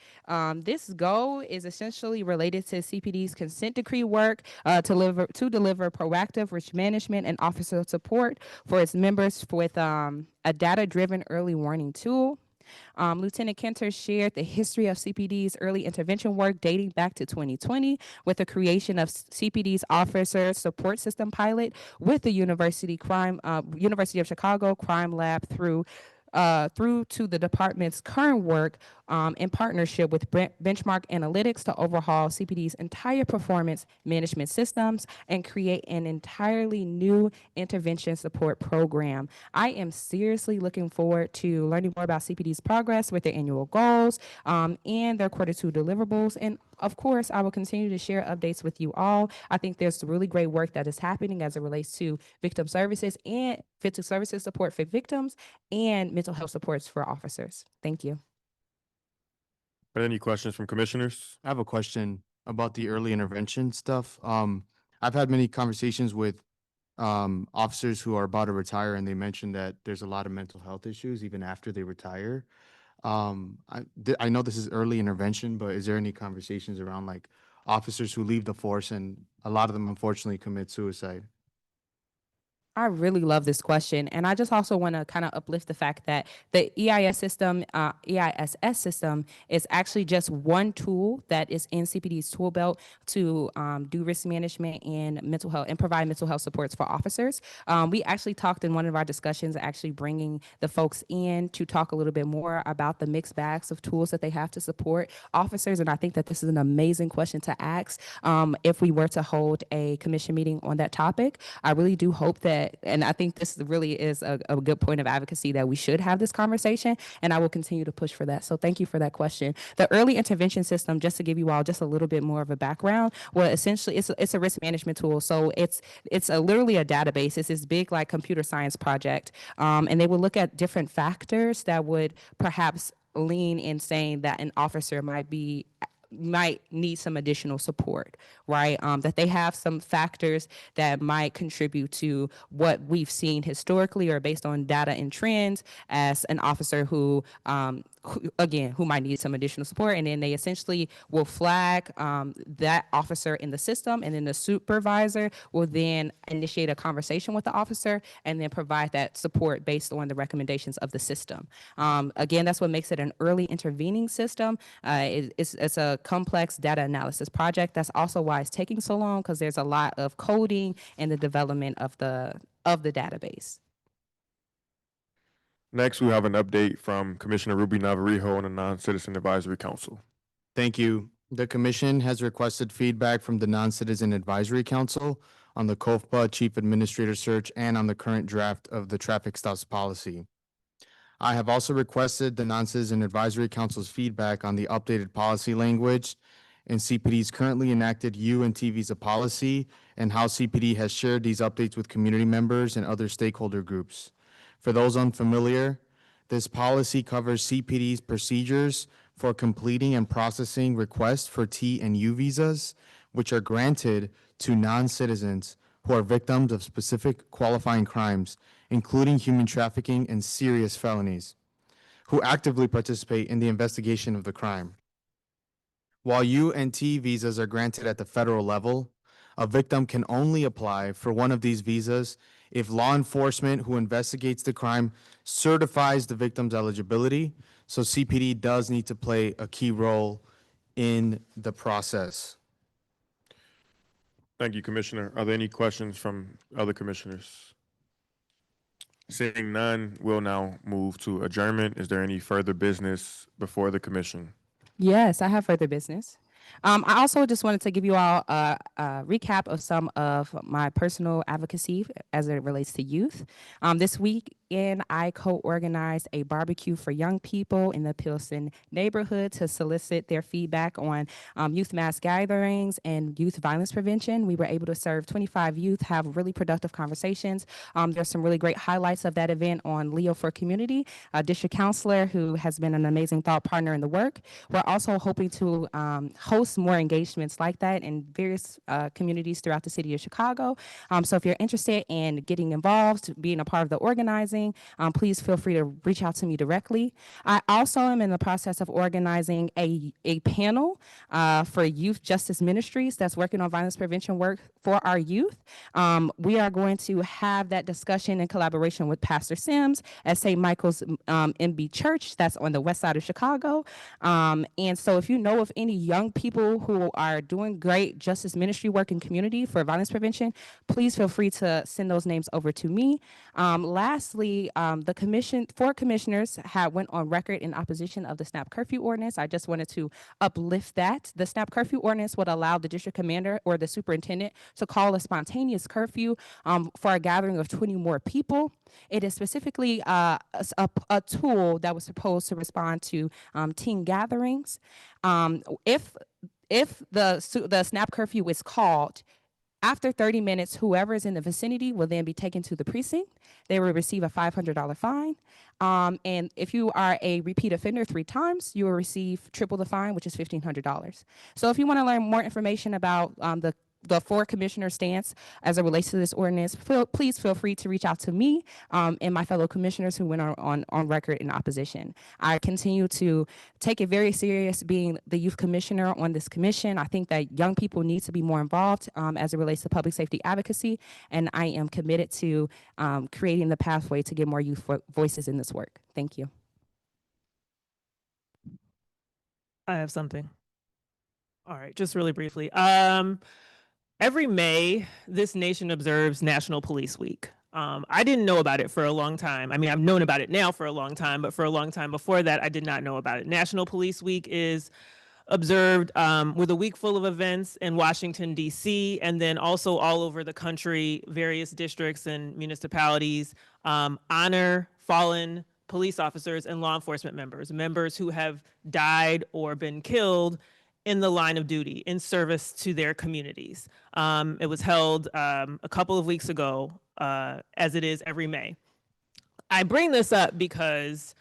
This goal is essentially related to CPD's consent decree work to deliver proactive risk management and officer support for its members with a data-driven early warning tool. Lieutenant Kenter shared the history of CPD's early intervention work dating back to 2020 with the creation of CPD's Officer Support System pilot with the University of Chicago Crime Lab through to the department's current work in partnership with Benchmark Analytics to overhaul CPD's entire performance management systems and create an entirely new intervention support program. I am seriously looking forward to learning more about CPD's progress with their annual goals and their Q2 deliverables. And of course, I will continue to share updates with you all. I think there's really great work that is happening as it relates to victim services and victim services support for victims and mental health supports for officers. Thank you. Are there any questions from commissioners? I have a question about the early intervention stuff. I've had many conversations with officers who are about to retire, and they mentioned that there's a lot of mental health issues even after they retire. I know this is early intervention, but is there any conversations around like officers who leave the force and a lot of them unfortunately commit suicide? I really love this question. And I just also want to kind of uplift the fact that the EISS system is actually just one tool that is in CPD's tool belt to do risk management and mental health and provide mental health supports for officers. We actually talked in one of our discussions, actually bringing the folks in to talk a little bit more about the mixed bags of tools that they have to support officers. And I think that this is an amazing question to ask if we were to hold a commission meeting on that topic. I really do hope that, and I think this really is a good point of advocacy that we should have this conversation, and I will continue to push for that. So thank you for that question. The early intervention system, just to give you all just a little bit more of a background, well, essentially it's a risk management tool. So it's literally a database. It's this big like computer science project, and they will look at different factors that would perhaps lean in saying that an officer might need some additional support, right? That they have some factors that might contribute to what we've seen historically or based on data and trends as an officer who might need some additional support. And then they essentially will flag that officer in the system, and then the supervisor will then initiate a conversation with the officer and then provide that support based on the recommendations of the system. Again, that's what makes it an early intervening system. It's a complex data analysis project. That's also why it's taking so long, because there's a lot of coding and the development of the database. Next, we have an update from Commissioner Ruby Navarrijo and the Non-Citizen Advisory Council. Thank you. The commission has requested feedback from the Non-Citizen Advisory Council on the COFPA Chief Administrator search and on the current draft of the traffic stops policy. I have also requested the Non-Citizen Advisory Council's feedback on the updated policy language in CPD's currently enacted U and T visa policy and how CPD has shared these updates with community members and other stakeholder groups. For those unfamiliar, this policy covers CPD's procedures for completing and processing requests for T and U visas, which are granted to non-citizens who are victims of specific qualifying crimes, including human trafficking and serious felonies, who actively participate in the investigation of the crime. While U and T visas are granted at the federal level, a victim can only apply for one of these visas if law enforcement who investigates the crime certifies the victim's eligibility. So CPD does need to play a key role in the process. Thank you, Commissioner. Are there any questions from other commissioners? Seeing none, we'll now move to adjournment. Is there any further business before the commission? Yes, I have further business. I also just wanted to give you all a recap of some of my personal advocacy as it relates to youth. This weekend, I co-organized a barbecue for young people in the Pilsen neighborhood to solicit their feedback on youth mass gatherings and youth violence prevention. We were able to serve 25 youth, have really productive conversations. There's some really great highlights of that event on Leo for Community, a district counselor who has been an amazing thought partner in the work. We're also hoping to host more engagements like that in various communities throughout the city of Chicago. So if you're interested in getting involved, being a part of the organizing, please feel free to reach out to me directly. I also am in the process of organizing a panel for youth justice ministries that's working on violence prevention work for our youth. We are going to have that discussion in collaboration with Pastor Sims at St. Michael's MB Church that's on the west side of Chicago. And so if you know of any young people who are doing great justice ministry work in community for violence prevention, please feel free to send those names over to me. Lastly, the four commissioners went on record in opposition of the SNAP curfew ordinance. I just wanted to uplift that. The SNAP curfew ordinance would allow the district commander or the superintendent to call a spontaneous curfew for a gathering of 20 more people. It is specifically a tool that was supposed to respond to teen gatherings. If the SNAP curfew is called, after 30 minutes, whoever is in the vicinity will then be taken to the precinct. They will receive a $500 fine. And if you are a repeat offender 3 times, you will receive triple the fine, which is $1,500. So if you want to learn more information about the 4 commissioner stance as it relates to this ordinance, please feel free to reach out to me and my fellow commissioners who went on record in opposition. I continue to take it very serious being the youth commissioner on this commission. I think that young people need to be more involved as it relates to public safety advocacy, and I am committed to creating the pathway to get more youth voices in this work. Thank you. I have something. All right, just really briefly. Every May, this nation observes National Police Week. I didn't know about it for a long time. I mean, I've known about it now for a long time, but for a long time before that, I did not know about it. National Police Week is observed with a week full of events in Washington, D.C., and then also all over the country, various districts and municipalities honor fallen police officers and law enforcement members who have died or been killed in the line of duty in service to their communities. It was held a couple of weeks ago, as it is every May. I bring this up because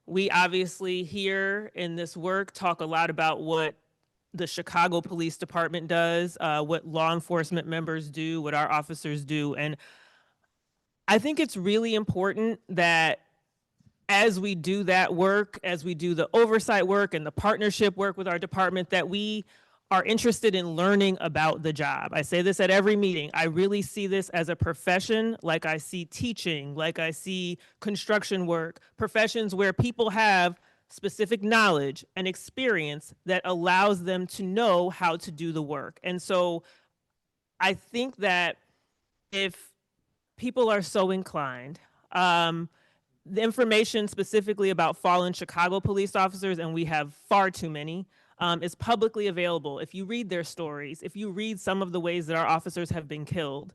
we obviously here in this work talk a lot about what the Chicago Police Department does, what law enforcement members do, what our officers do. And I think it's really important that as we do that work, as we do the oversight work and the partnership work with our department, that we are interested in learning about the job. I say this at every meeting. I really see this as a profession, like I see teaching, like I see construction work, professions where people have specific knowledge and experience that allows them to know how to do the work. And so I think that if people are so inclined, the information specifically about fallen Chicago police officers, and we have far too many, is publicly available. If you read their stories, if you read some of the ways that our officers have been killed,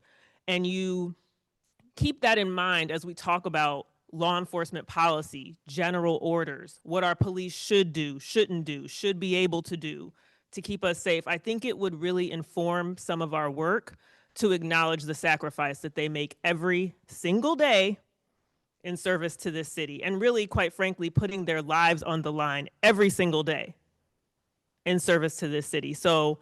and you keep that in mind as we talk about law enforcement policy, general orders, what our police should do, shouldn't do, should be able to do to keep us safe, I think it would really inform some of our work to acknowledge the sacrifice that they make every single day in service to this city, and really, quite frankly, putting their lives on the line every single day in service to this city. So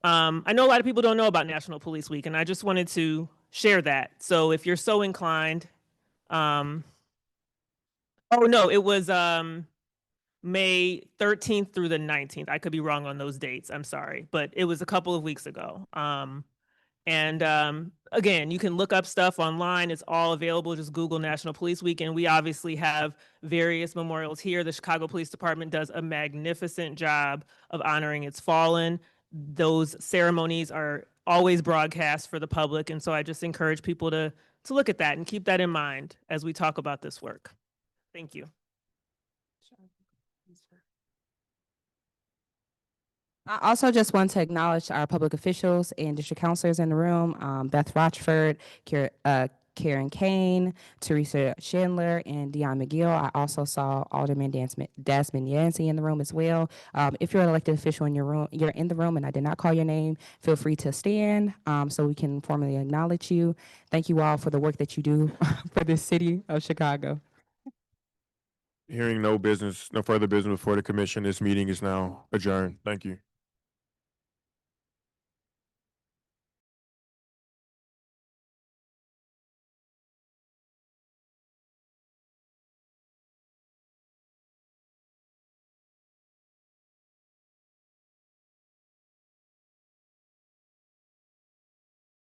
I know a lot of people don't know about National Police Week, and I just wanted to share that. So if you're so inclined, oh no, it was May 13th through the 19th. I could be wrong on those dates, I'm sorry, but it was a couple of weeks ago. And again, you can look up stuff online. It's all available. Just Google National Police Week. And we obviously have various memorials here. The Chicago Police Department does a magnificent job of honoring its fallen. Those ceremonies are always broadcast for the public. And so I just encourage people to look at that and keep that in mind as we talk about this work. Thank you. I also just want to acknowledge our public officials and district counselors in the room, Beth Rochford, Karen Kane, Teresa Chandler, and Dion McGill. I also saw Alderman Dasmond Yancey in the room as well. If you're an elected official in your room, you're in the room and I did not call your name, feel free to stand so we can formally acknowledge you. Thank you all for the work that you do for the city of Chicago. Hearing no further business before the commission, this meeting is now adjourned. Thank you.